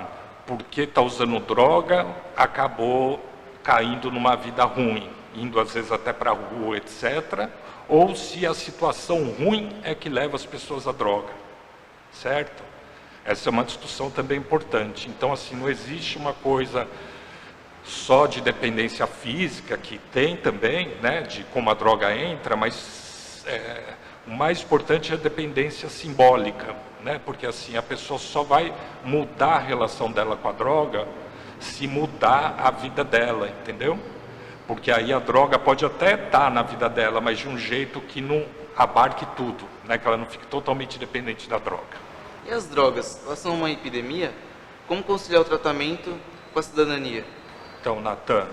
Speaker 13: porque está usando droga, acabou caindo numa vida ruim, indo às vezes até para a rua, etc., ou se a situação ruim é que leva as pessoas à droga, certo? Essa é uma discussão também importante. Então, assim, não existe uma coisa só de dependência física, que tem também, né, de como a droga entra, mas o mais importante é a dependência simbólica, né, porque assim, a pessoa só vai mudar a relação dela com a droga se mudar a vida dela, entendeu? Porque aí a droga pode até estar na vida dela, mas de um jeito que não abarque tudo, né, que ela não fique totalmente dependente da droga.
Speaker 11: E as drogas, elas são uma epidemia? Como conciliar o tratamento com a cidadania?
Speaker 13: Então, Natan,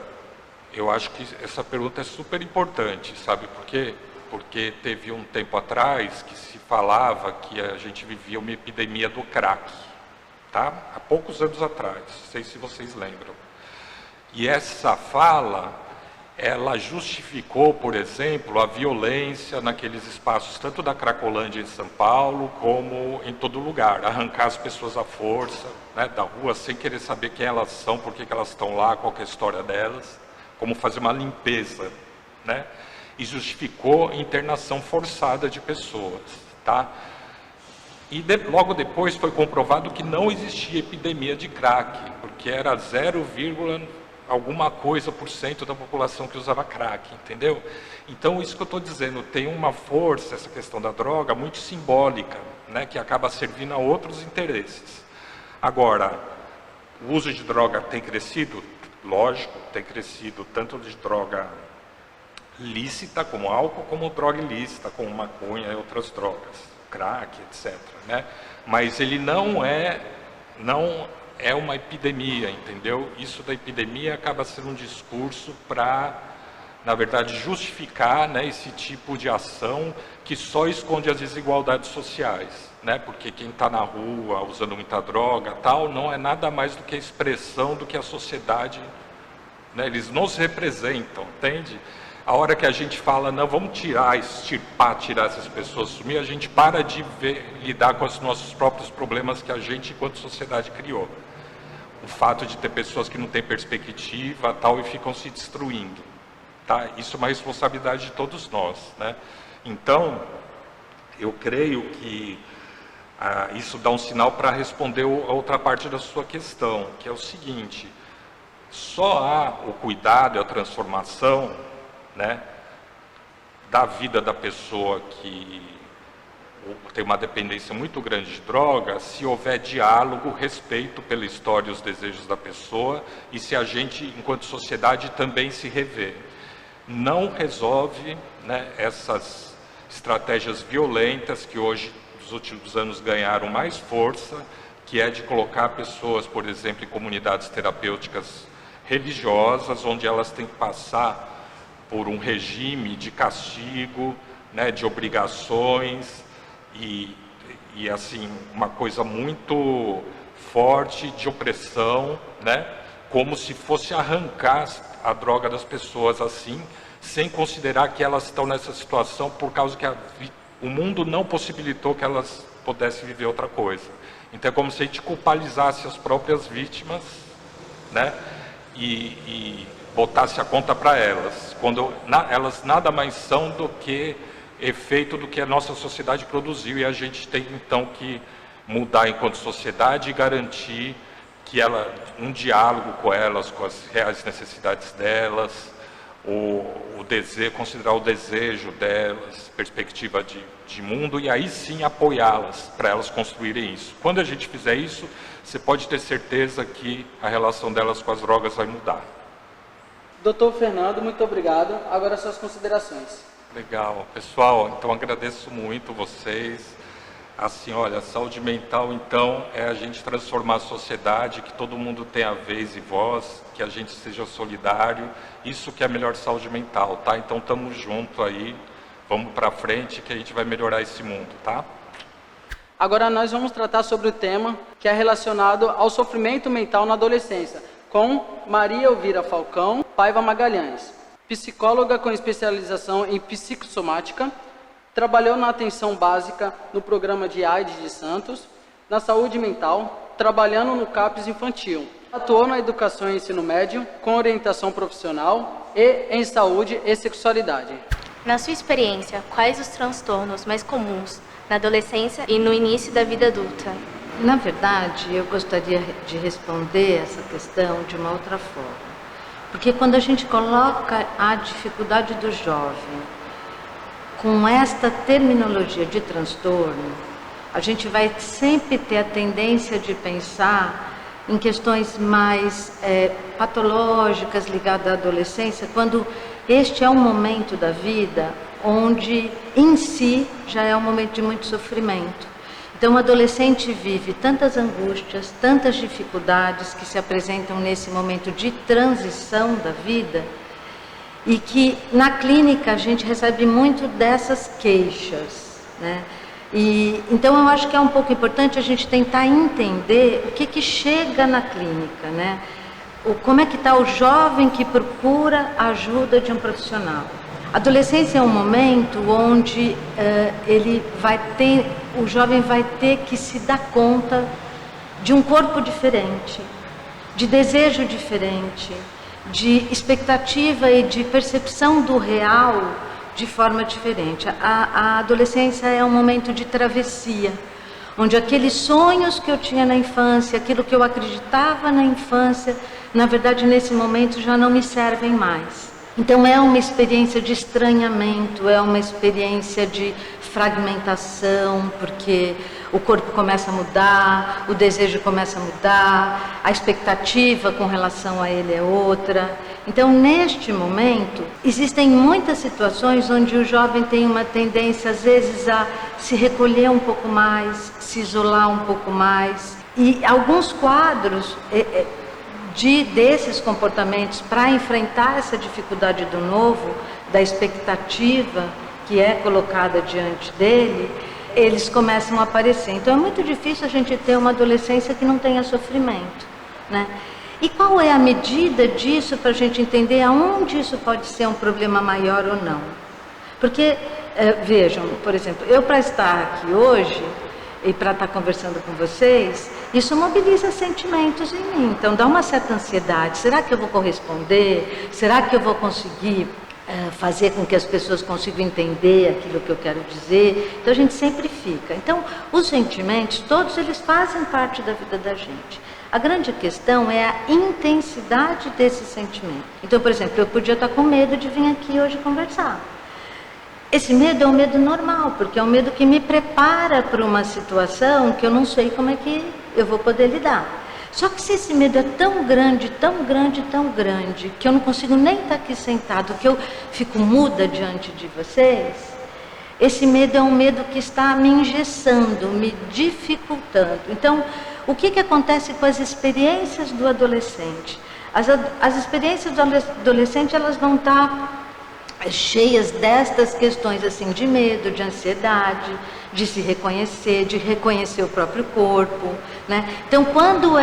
Speaker 13: eu acho que essa pergunta é super importante, sabe por quê? Porque teve um tempo atrás que se falava que a gente vivia uma epidemia do crack, tá? Há poucos anos atrás, não sei se vocês lembram. E essa fala, ela justificou, por exemplo, a violência naqueles espaços, tanto da Cracolândia em São Paulo, como em todo lugar. Arrancar as pessoas à força, né, da rua, sem querer saber quem elas são, por que elas estão lá, qual que é a história delas, como fazer uma limpeza, né? E justificou a internação forçada de pessoas, tá? E logo depois foi comprovado que não existia epidemia de crack, porque era 0, alguma coisa por cento da população que usava crack, entendeu? Então, isso que eu estou dizendo, tem uma força, essa questão da droga, muito simbólica, né, que acaba servindo a outros interesses. Agora, o uso de droga tem crescido? Lógico, tem crescido tanto de droga lícita, como álcool, como droga ilícita, como maconha e outras drogas, crack, etc., né? Mas ele não é uma epidemia, entendeu? Isso da epidemia acaba sendo um discurso para, na verdade, justificar, né, esse tipo de ação que só esconde as desigualdades sociais, né? Porque quem está na rua usando muita droga, tal, não é nada mais do que a expressão do que a sociedade, né? Eles nos representam, entende? A hora que a gente fala, não, vamos tirar essas pessoas, sumir, a gente para de lidar com os nossos próprios problemas que a gente, enquanto sociedade, criou. O fato de ter pessoas que não têm perspectiva, tal, e ficam se destruindo, tá? Isso é uma responsabilidade de todos nós, né? Então, eu creio que isso dá um sinal para responder a outra parte da sua questão, que é o seguinte: só há o cuidado e a transformação, né, da vida da pessoa que tem uma dependência muito grande de droga, se houver diálogo, respeito pela história e os desejos da pessoa, e se a gente, enquanto sociedade, também se rever. Não resolve, né, essas estratégias violentas que hoje, nos últimos anos, ganharam mais força, que é de colocar pessoas, por exemplo, em comunidades terapêuticas religiosas, onde elas têm que passar por um regime de castigo, né, de obrigações e assim, uma coisa muito forte de opressão, né, como se fosse arrancar a droga das pessoas assim, sem considerar que elas estão nessa situação por causa que o mundo não possibilitou que elas pudessem viver outra coisa. Então é como se a gente culpabilizasse as próprias vítimas, né, e botasse a conta para elas, quando elas nada mais são do que efeito do que a nossa sociedade produziu, e a gente tem então que mudar enquanto sociedade e garantir que um diálogo com elas, com as reais necessidades delas, o desejo, considerar o desejo delas, perspectiva de mundo, e aí sim apoiá-las para elas construírem isso. Quando a gente fizer isso, você pode ter certeza que a relação delas com as drogas vai mudar.
Speaker 1: Doutor Fernando, muito obrigado. Agora suas considerações.
Speaker 13: Legal. Pessoal, então agradeço muito vocês. Assim, olha, saúde mental, então, é a gente transformar a sociedade, que todo mundo tenha vez e voz, que a gente seja solidário. Isso que é a melhor saúde mental, tá? Então, estamos juntos aí, vamos para frente, que a gente vai melhorar esse mundo, tá?
Speaker 1: Agora nós vamos tratar sobre o tema que é relacionado ao sofrimento mental na adolescência, com Maria Elvira Falcão Paiva Magalhães, psicóloga com especialização em psicossomática, trabalhou na atenção básica no programa de AIDS de Santos, na saúde mental, trabalhando no CAPS infantil, Atuou na educação e ensino médio, com orientação profissional e em saúde e sexualidade.
Speaker 6: Na sua experiência, quais os transtornos mais comuns na adolescência e no início da vida adulta?
Speaker 9: Na verdade, eu gostaria de responder essa questão de uma outra forma. Porque quando a gente coloca a dificuldade do jovem com esta terminologia de transtorno, a gente vai sempre ter a tendência de pensar em questões mais patológicas ligadas à adolescência, quando este é um momento da vida onde, em si, já é um momento de muito sofrimento. Então, o adolescente vive tantas angústias, tantas dificuldades que se apresentam nesse momento de transição da vida, e que, na clínica, a gente recebe muito dessas queixas, né? Então, eu acho que é um pouco importante a gente tentar entender o que chega na clínica, né? Como é que está o jovem que procura a ajuda de um profissional. A adolescência é um momento onde o jovem vai ter que se dar conta de um corpo diferente, de desejo diferente, de expectativa e de percepção do real de forma diferente. A adolescência é um momento de travessia, onde aqueles sonhos que eu tinha na infância, aquilo que eu acreditava na infância, na verdade, nesse momento já não me servem mais. Então é uma experiência de estranhamento, é uma experiência de fragmentação, porque o corpo começa a mudar, o desejo começa a mudar, a expectativa com relação a ele é outra. Então, neste momento, existem muitas situações onde o jovem tem uma tendência, às vezes, a se recolher um pouco mais, se isolar um pouco mais. E alguns quadros desses comportamentos para enfrentar essa dificuldade do novo, da expectativa que é colocada diante dele, eles começam a aparecer. Então é muito difícil a gente ter uma adolescência que não tenha sofrimento, né? E qual é a medida disso para a gente entender aonde isso pode ser um problema maior ou não? Porque, vejam, por exemplo, eu para estar aqui hoje e para estar conversando com vocês, isso mobiliza sentimentos em mim, então dá uma certa ansiedade. Será que eu vou corresponder? Será que eu vou conseguir fazer com que as pessoas consigam entender aquilo que eu quero dizer? Então a gente sempre fica. Então os sentimentos, todos eles fazem parte da vida da gente. A grande questão é a intensidade desse sentimento. Então, por exemplo, eu podia estar com medo de vir aqui hoje conversar. Esse medo é um medo normal, porque é um medo que me prepara para uma situação que eu não sei como é que eu vou poder lidar. Só que se esse medo é tão grande, tão grande, tão grande, que eu não consigo nem estar aqui sentado, que eu fico muda diante de vocês, esse medo é um medo que está me engessando, me dificultando. Então, o que acontece com as experiências do adolescente? As experiências do adolescente, elas vão estar cheias destas questões assim, de medo, de ansiedade, de se reconhecer, de reconhecer o próprio corpo, né? Então, quando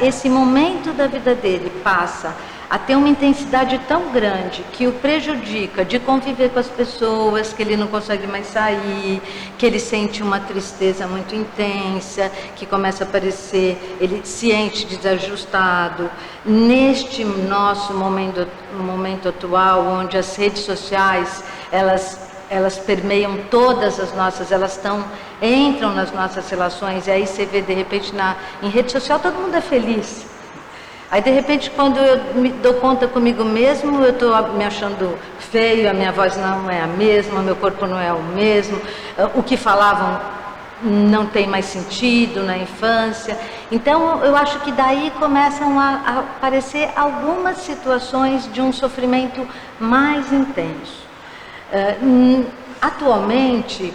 Speaker 9: esse momento da vida dele passa a ter uma intensidade tão grande que o prejudica de conviver com as pessoas, que ele não consegue mais sair, que ele sente uma tristeza muito intensa, que começa a parecer, ele se sente desajustado. Neste nosso momento atual, onde as redes sociais, elas permeiam todas as nossas, entram nas nossas relações, e aí você vê, de repente, em rede social, todo mundo é feliz. Aí, de repente, quando eu me dou conta comigo mesmo, eu estou me achando feio, a minha voz não é a mesma, meu corpo não é o mesmo, o que falavam não tem mais sentido na infância. Então, eu acho que daí começam a aparecer algumas situações de um sofrimento mais intenso. Atualmente,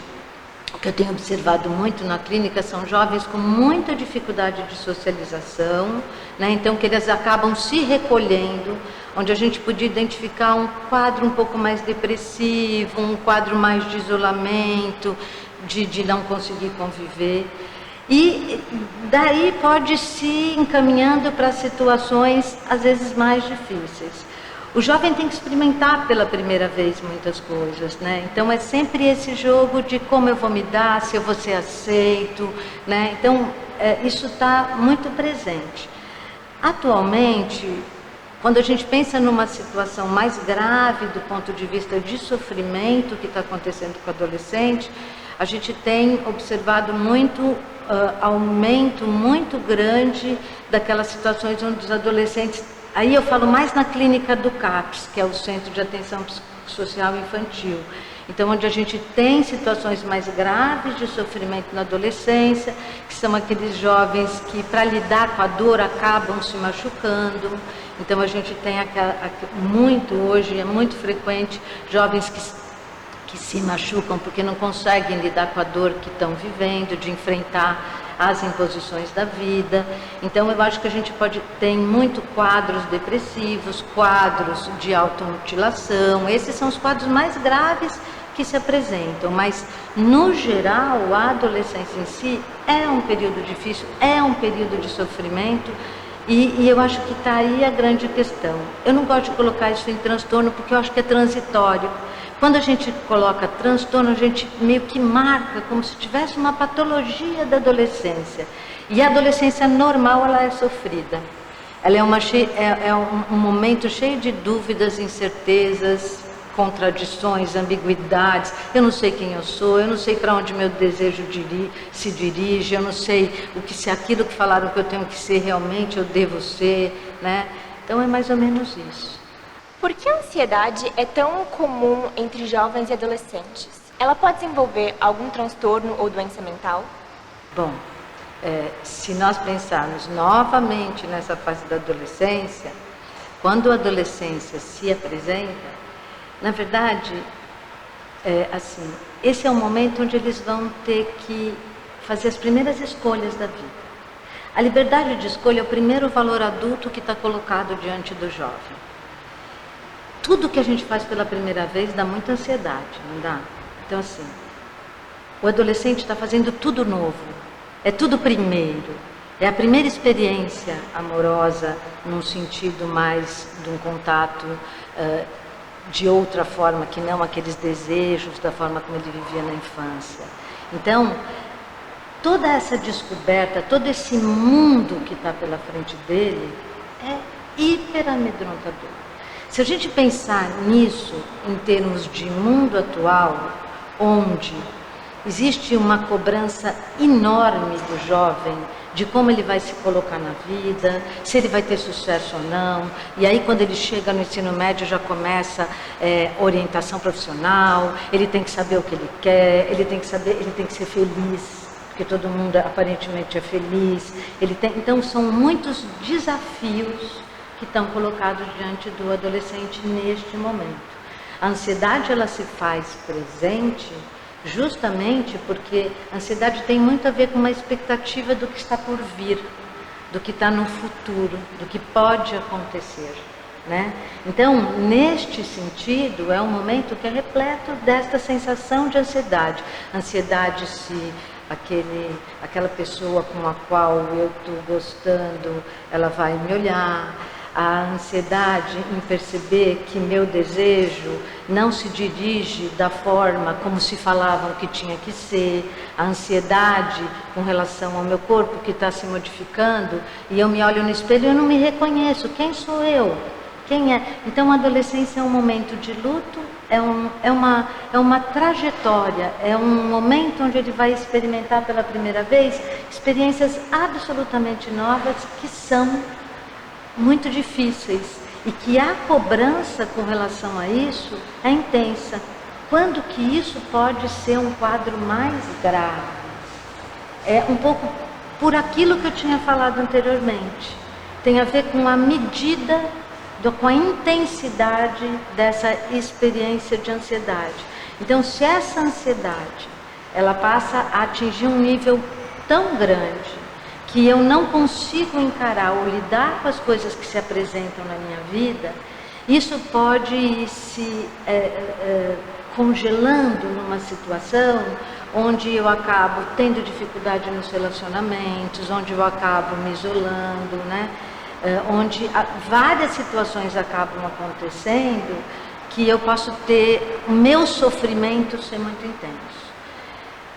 Speaker 9: o que eu tenho observado muito na clínica são jovens com muita dificuldade de socialização, né? Então que eles acabam se recolhendo, onde a gente podia identificar um quadro um pouco mais depressivo, um quadro mais de isolamento, de não conseguir conviver. E daí pode se ir encaminhando para situações às vezes mais difíceis. O jovem tem que experimentar pela primeira vez muitas coisas, né? Então é sempre esse jogo de como eu vou me dar, se eu vou ser aceito, né? Então isso está muito presente. Atualmente, quando a gente pensa numa situação mais grave do ponto de vista de sofrimento que está acontecendo com o adolescente, a gente tem observado muito aumento muito grande daquelas situações onde os adolescentes, aí eu falo mais na clínica do CAPS, que é o Centro de Atenção Psicossocial Infantil, então onde a gente tem situações mais graves de sofrimento na adolescência, que são aqueles jovens que para lidar com a dor acabam se machucando. Então a gente tem muito hoje, é muito frequente, jovens que se machucam porque não conseguem lidar com a dor que estão vivendo, de enfrentar as imposições da vida. Então eu acho que a gente tem muito quadros depressivos, quadros de automutilação, esses são os quadros mais graves que se apresentam, mas no geral a adolescência em si é um período difícil, é um período de sofrimento. E eu acho que está aí a grande questão. Eu não gosto de colocar isso em transtorno porque eu acho que é transitório. Quando a gente coloca transtorno, a gente meio que marca como se tivesse uma patologia da adolescência. E a adolescência normal, ela é sofrida. Ela é um momento cheio de dúvidas, incertezas, contradições, ambiguidades. Eu não sei quem eu sou, eu não sei para onde meu desejo se dirige, eu não sei se aquilo que falaram que eu tenho que ser realmente eu devo ser, né? Então é mais ou menos isso.
Speaker 8: Por que a ansiedade é tão comum entre jovens e adolescentes? Ela pode desenvolver algum transtorno ou doença mental?
Speaker 9: Bom, se nós pensarmos novamente nessa fase da adolescência, quando a adolescência se apresenta, na verdade, assim, esse é o momento onde eles vão ter que fazer as primeiras escolhas da vida. A liberdade de escolha é o primeiro valor adulto que está colocado diante do jovem. Tudo que a gente faz pela primeira vez dá muita ansiedade, não dá? Então, assim, o adolescente está fazendo tudo novo, é tudo primeiro. É a primeira experiência amorosa, num sentido mais de um contato de outra forma, que não aqueles desejos da forma como ele vivia na infância. Então, toda essa descoberta, todo esse mundo que está pela frente dele é hiper amedrontador. Se a gente pensar nisso em termos de mundo atual, onde existe uma cobrança enorme do jovem de como ele vai se colocar na vida, se ele vai ter sucesso ou não, e aí quando ele chega no ensino médio já começa orientação profissional, ele tem que saber o que ele quer, ele tem que ser feliz, porque todo mundo aparentemente é feliz, então são muitos desafios que estão colocados diante do adolescente neste momento. A ansiedade, ela se faz presente justamente porque a ansiedade tem muito a ver com uma expectativa do que está por vir, do que está no futuro, do que pode acontecer, né? Então, neste sentido, é um momento que é repleto desta sensação de ansiedade. Ansiedade se aquela pessoa com a qual eu estou gostando, ela vai me olhar. A ansiedade em perceber que meu desejo não se dirige da forma como se falavam que tinha que ser. A ansiedade com relação ao meu corpo que está se modificando e eu me olho no espelho e eu não me reconheço. Quem sou eu? Quem é? Então a adolescência é um momento de luto, é uma trajetória, é um momento onde ele vai experimentar pela primeira vez experiências absolutamente novas que são muito difíceis e que a cobrança com relação a isso é intensa. Quando que isso pode ser um quadro mais grave? É um pouco por aquilo que eu tinha falado anteriormente. Tem a ver com a medida, com a intensidade dessa experiência de ansiedade. Então, se essa ansiedade ela passa a atingir um nível tão grande que eu não consigo encarar ou lidar com as coisas que se apresentam na minha vida, isso pode ir se congelando numa situação onde eu acabo tendo dificuldade nos relacionamentos, onde eu acabo me isolando, né? Onde várias situações acabam acontecendo que eu posso ter o meu sofrimento ser muito intenso.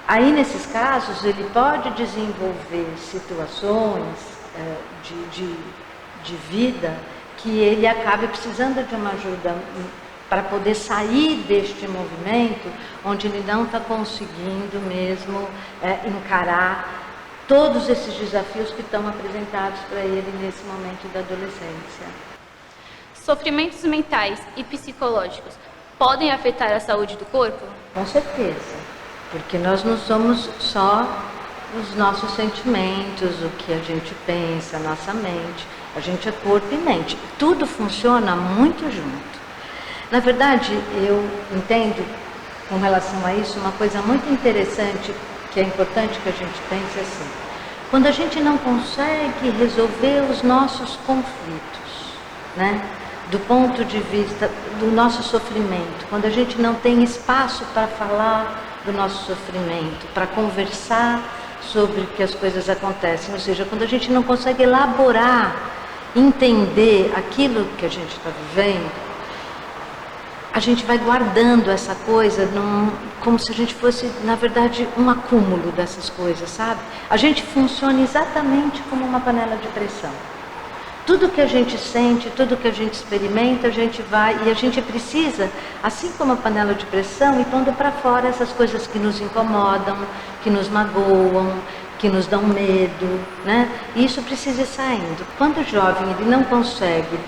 Speaker 9: Aí, nesses casos, ele pode desenvolver situações
Speaker 14: de vida que ele acabe precisando de uma ajuda para poder sair deste movimento onde ele não está conseguindo mesmo encarar todos esses desafios que estão apresentados para ele nesse momento da adolescência.
Speaker 3: Sofrimentos mentais e psicológicos podem afetar a saúde do corpo?
Speaker 14: Com certeza, porque nós não somos só os nossos sentimentos, o que a gente pensa, a nossa mente, a gente é corpo e mente, tudo funciona muito junto. Na verdade, eu entendo com relação a isso uma coisa muito interessante, que é importante que a gente pense assim. Quando a gente não consegue resolver os nossos conflitos, né? Do ponto de vista do nosso sofrimento, quando a gente não tem espaço para falar do nosso sofrimento, para conversar sobre que as coisas acontecem, ou seja, quando a gente não consegue elaborar, entender aquilo que a gente está vivendo, a gente vai guardando essa coisa como se a gente fosse, na verdade, um acúmulo dessas coisas, sabe? A gente funciona exatamente como uma panela de pressão. Tudo que a gente sente, tudo que a gente experimenta, a gente vai e a gente precisa, assim como a panela de pressão, ir pondo para fora essas coisas que nos incomodam, que nos magoam, que nos dão medo, né? E isso precisa ir saindo. Quando o jovem ele não consegue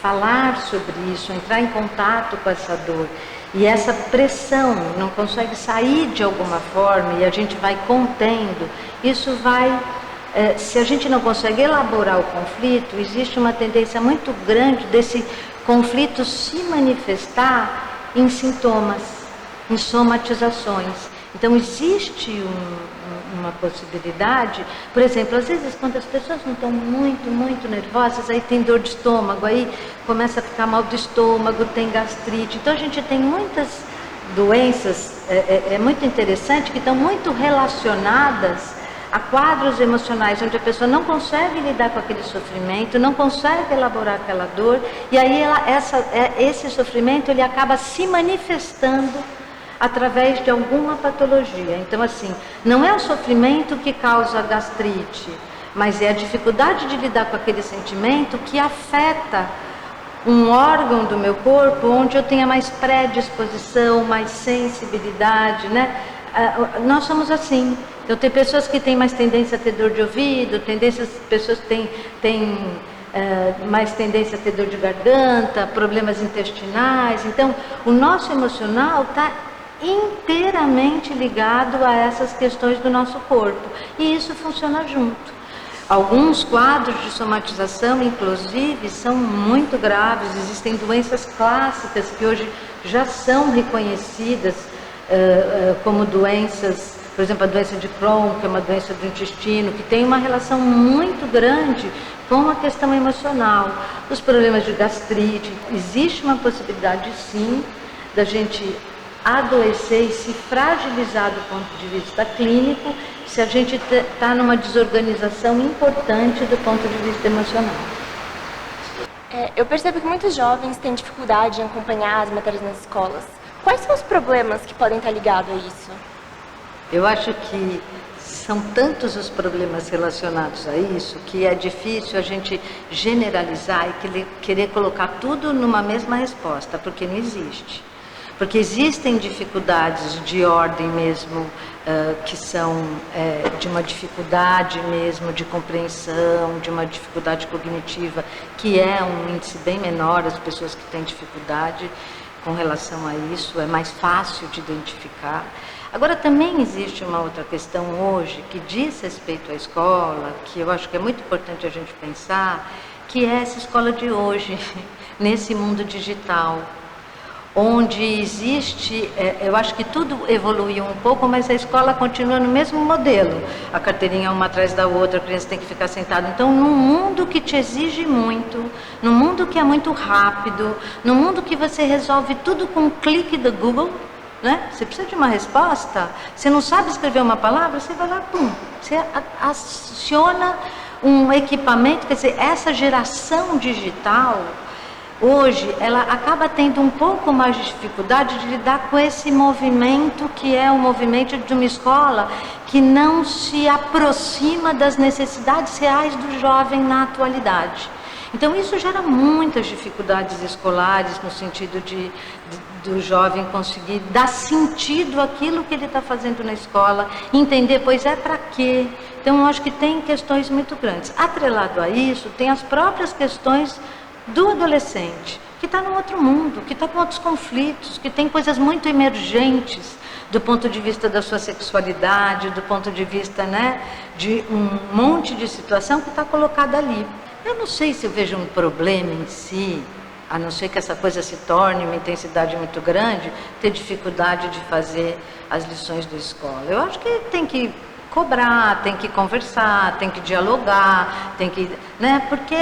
Speaker 14: falar sobre isso, entrar em contato com essa dor e essa pressão não consegue sair de alguma forma e a gente vai contendo, isso vai... se a gente não consegue elaborar o conflito, existe uma tendência muito grande desse conflito se manifestar em sintomas, em somatizações. Então existe uma possibilidade, por exemplo, às vezes quando as pessoas não estão muito nervosas, aí tem dor de estômago, aí começa a ficar mal do estômago, tem gastrite. Então a gente tem muitas doenças, é muito interessante, que estão muito relacionadas a quadros emocionais onde a pessoa não consegue lidar com aquele sofrimento, não consegue elaborar aquela dor, e aí esse sofrimento ele acaba se manifestando através de alguma patologia. Então assim, não é o sofrimento que causa gastrite, mas é a dificuldade de lidar com aquele sentimento que afeta um órgão do meu corpo onde eu tenha mais predisposição, mais sensibilidade, né? Nós somos assim. Então tem pessoas que têm mais tendência a ter dor de ouvido, pessoas que têm mais tendência a ter dor de garganta, problemas intestinais. Então o nosso emocional está inteiramente ligado a essas questões do nosso corpo e isso funciona junto. Alguns quadros de somatização, inclusive, são muito graves. Existem doenças clássicas que hoje já são reconhecidas como doenças, por exemplo, a doença de Crohn, que é uma doença do intestino, que tem uma relação muito grande com a questão emocional. Os problemas de gastrite, existe uma possibilidade sim da gente adoecer e se fragilizar do ponto de vista clínico se a gente está numa desorganização importante do ponto de vista emocional.
Speaker 8: Eu percebo que muitos jovens têm dificuldade em acompanhar as matérias nas escolas. Quais são os problemas que podem estar ligados a isso?
Speaker 14: Eu acho que são tantos os problemas relacionados a isso que é difícil a gente generalizar e querer colocar tudo numa mesma resposta, porque não existe. Porque existem dificuldades de ordem mesmo, que são de uma dificuldade mesmo de compreensão, de uma dificuldade cognitiva, que é um índice bem menor, as pessoas que têm dificuldade com relação a isso, é mais fácil de identificar. Agora também existe uma outra questão hoje, que diz respeito à escola, que eu acho que é muito importante a gente pensar, que é essa escola de hoje, nesse mundo digital, onde existe, eu acho que tudo evoluiu um pouco, mas a escola continua no mesmo modelo. A carteirinha uma atrás da outra, a criança tem que ficar sentada. Então, num mundo que te exige muito, num mundo que é muito rápido, num mundo que você resolve tudo com um clique do Google, né? Você precisa de uma resposta, você não sabe escrever uma palavra, você vai lá, pum, você aciona um equipamento, quer dizer, essa geração digital, hoje, ela acaba tendo um pouco mais de dificuldade de lidar com esse movimento que é o movimento de uma escola que não se aproxima das necessidades reais do jovem na atualidade. Então isso gera muitas dificuldades escolares no sentido do jovem conseguir dar sentido àquilo que ele está fazendo na escola, entender, pois é para quê. Então eu acho que tem questões muito grandes. Atrelado a isso, tem as próprias questões do adolescente, que está num outro mundo, que está com outros conflitos, que tem coisas muito emergentes do ponto de vista da sua sexualidade, do ponto de vista, né, de um monte de situação que está colocada ali. Eu não sei se eu vejo um problema em si, a não ser que essa coisa se torne uma intensidade muito grande, ter dificuldade de fazer as lições da escola. Eu acho que tem que cobrar, tem que conversar, tem que dialogar, tem que, né, porque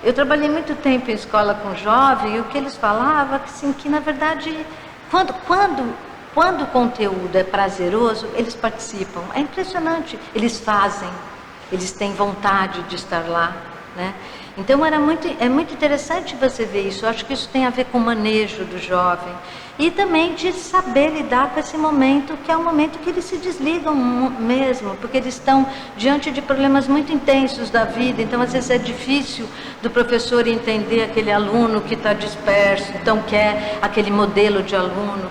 Speaker 14: eu trabalhei muito tempo em escola com jovem e o que eles falavam, assim, que na verdade, quando o conteúdo é prazeroso, eles participam. É impressionante, eles fazem, eles têm vontade de estar lá, né? Então é muito interessante você ver isso. Eu acho que isso tem a ver com o manejo do jovem e também de saber lidar com esse momento, que é um momento que eles se desligam mesmo, porque eles estão diante de problemas muito intensos da vida. Então às vezes é difícil do professor entender aquele aluno que está disperso, então quer aquele modelo de aluno.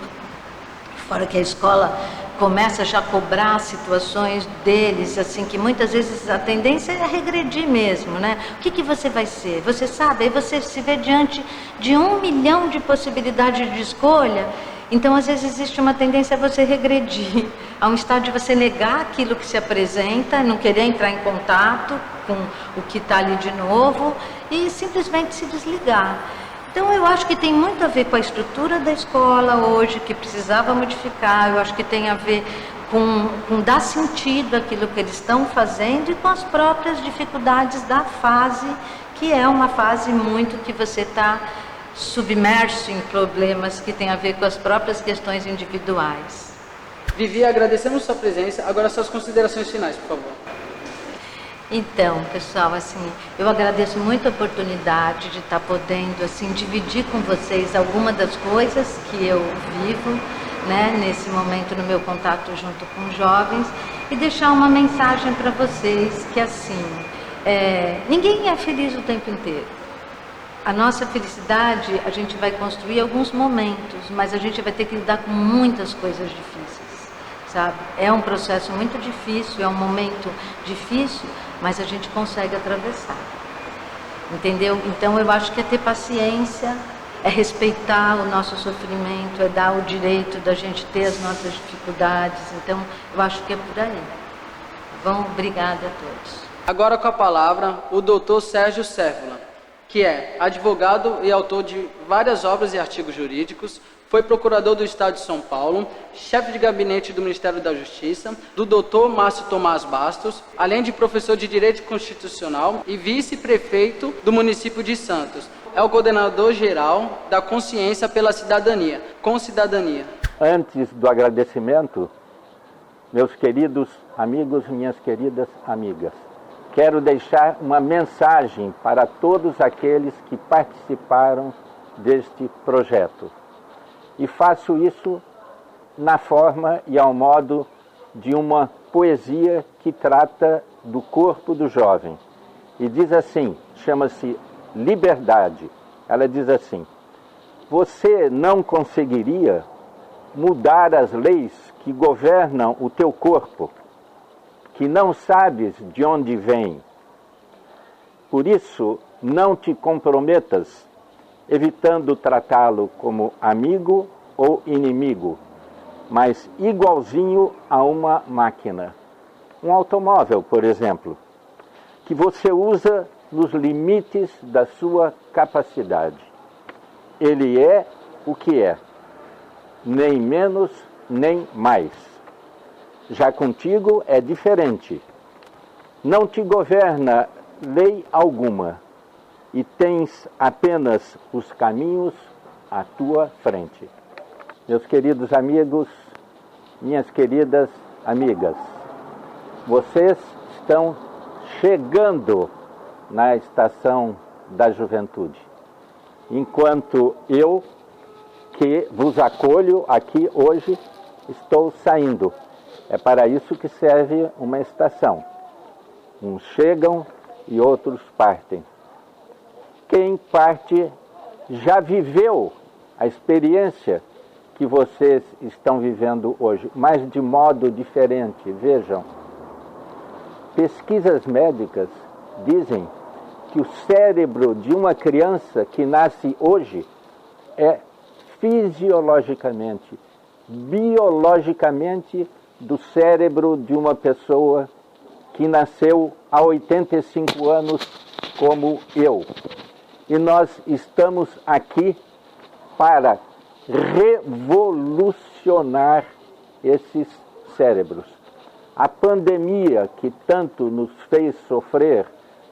Speaker 14: Fora que a escola começa já a cobrar situações deles, assim, que muitas vezes a tendência é regredir mesmo, né? O que você vai ser? Você sabe? Aí você se vê diante de 1 milhão de possibilidades de escolha, então às vezes existe uma tendência a você regredir, a um estado de você negar aquilo que se apresenta, não querer entrar em contato com o que está ali de novo e simplesmente se desligar. Então eu acho que tem muito a ver com a estrutura da escola hoje, que precisava modificar. Eu acho que tem a ver com dar sentido àquilo que eles estão fazendo e com as próprias dificuldades da fase, que é uma fase muito que você está submerso em problemas que tem a ver com as próprias questões individuais.
Speaker 1: Vivi, agradecemos sua presença. Agora suas considerações finais, por favor.
Speaker 14: Então, pessoal, assim, eu agradeço muito a oportunidade de estar podendo, assim, dividir com vocês algumas das coisas que eu vivo, né, nesse momento no meu contato junto com jovens e deixar uma mensagem para vocês que, assim, ninguém é feliz o tempo inteiro. A nossa felicidade a gente vai construir alguns momentos, mas a gente vai ter que lidar com muitas coisas difíceis, sabe? É um processo muito difícil, é um momento difícil, mas a gente consegue atravessar, entendeu? Então eu acho que é ter paciência, é respeitar o nosso sofrimento, é dar o direito da gente ter as nossas dificuldades. Então eu acho que é por aí. Bom, obrigada a todos.
Speaker 1: Agora com a palavra o Dr. Sérgio Céfala, que é advogado e autor de várias obras e artigos jurídicos. Foi procurador do Estado de São Paulo, chefe de gabinete do Ministério da Justiça, do Dr. Márcio Tomás Bastos, além de professor de Direito Constitucional e vice-prefeito do município de Santos. É o coordenador-geral da Consciência pela Cidadania, Com Cidadania.
Speaker 15: Antes do agradecimento, meus queridos amigos, minhas queridas amigas, quero deixar uma mensagem para todos aqueles que participaram deste projeto. E faço isso na forma e ao modo de uma poesia que trata do corpo do jovem. E diz assim, chama-se Liberdade. Ela diz assim: você não conseguiria mudar as leis que governam o teu corpo, que não sabes de onde vem. Por isso, não te comprometas evitando tratá-lo como amigo ou inimigo, mas igualzinho a uma máquina. Um automóvel, por exemplo, que você usa nos limites da sua capacidade. Ele é o que é, nem menos, nem mais. Já contigo é diferente. Não te governa lei alguma, e tens apenas os caminhos à tua frente. Meus queridos amigos, minhas queridas amigas, vocês estão chegando na estação da juventude, enquanto eu, que vos acolho aqui hoje, estou saindo. É para isso que serve uma estação. Uns chegam e outros partem. tem parte, já viveu a experiência que vocês estão vivendo hoje, mas de modo diferente. Vejam, pesquisas médicas dizem que o cérebro de uma criança que nasce hoje é fisiologicamente, biologicamente do cérebro de uma pessoa que nasceu há 85 anos como eu. E nós estamos aqui para revolucionar esses cérebros. A pandemia que tanto nos fez sofrer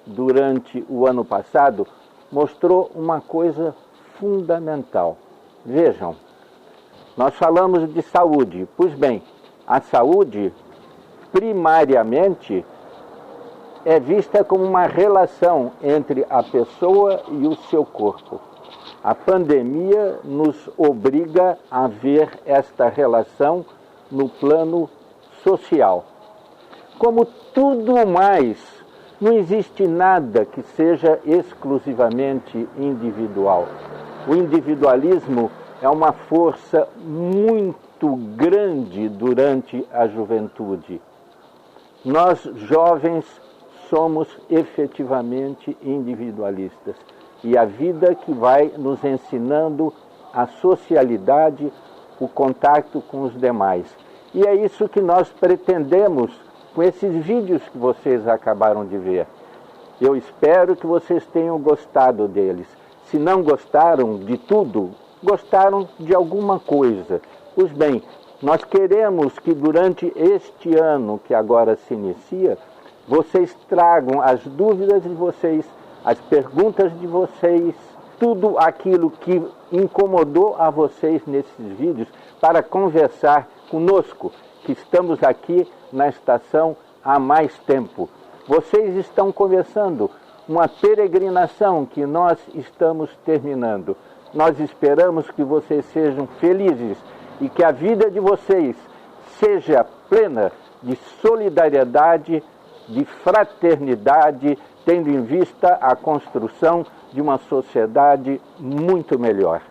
Speaker 15: durante o ano passado mostrou uma coisa fundamental. Vejam, nós falamos de saúde. Pois bem, a saúde, primariamente, é vista como uma relação entre a pessoa e o seu corpo. A pandemia nos obriga a ver esta relação no plano social. Como tudo mais, não existe nada que seja exclusivamente individual. O individualismo é uma força muito grande durante a juventude. Nós, jovens, somos efetivamente individualistas. E a vida que vai nos ensinando a socialidade, o contato com os demais. E é isso que nós pretendemos com esses vídeos que vocês acabaram de ver. Eu espero que vocês tenham gostado deles. Se não gostaram de tudo, gostaram de alguma coisa. Pois bem, nós queremos que durante este ano que agora se inicia, vocês tragam as dúvidas de vocês, as perguntas de vocês, tudo aquilo que incomodou a vocês nesses vídeos, para conversar conosco, que estamos aqui na estação há mais tempo. Vocês estão começando uma peregrinação que nós estamos terminando. Nós esperamos que vocês sejam felizes e que a vida de vocês seja plena de solidariedade, de fraternidade, tendo em vista a construção de uma sociedade muito melhor.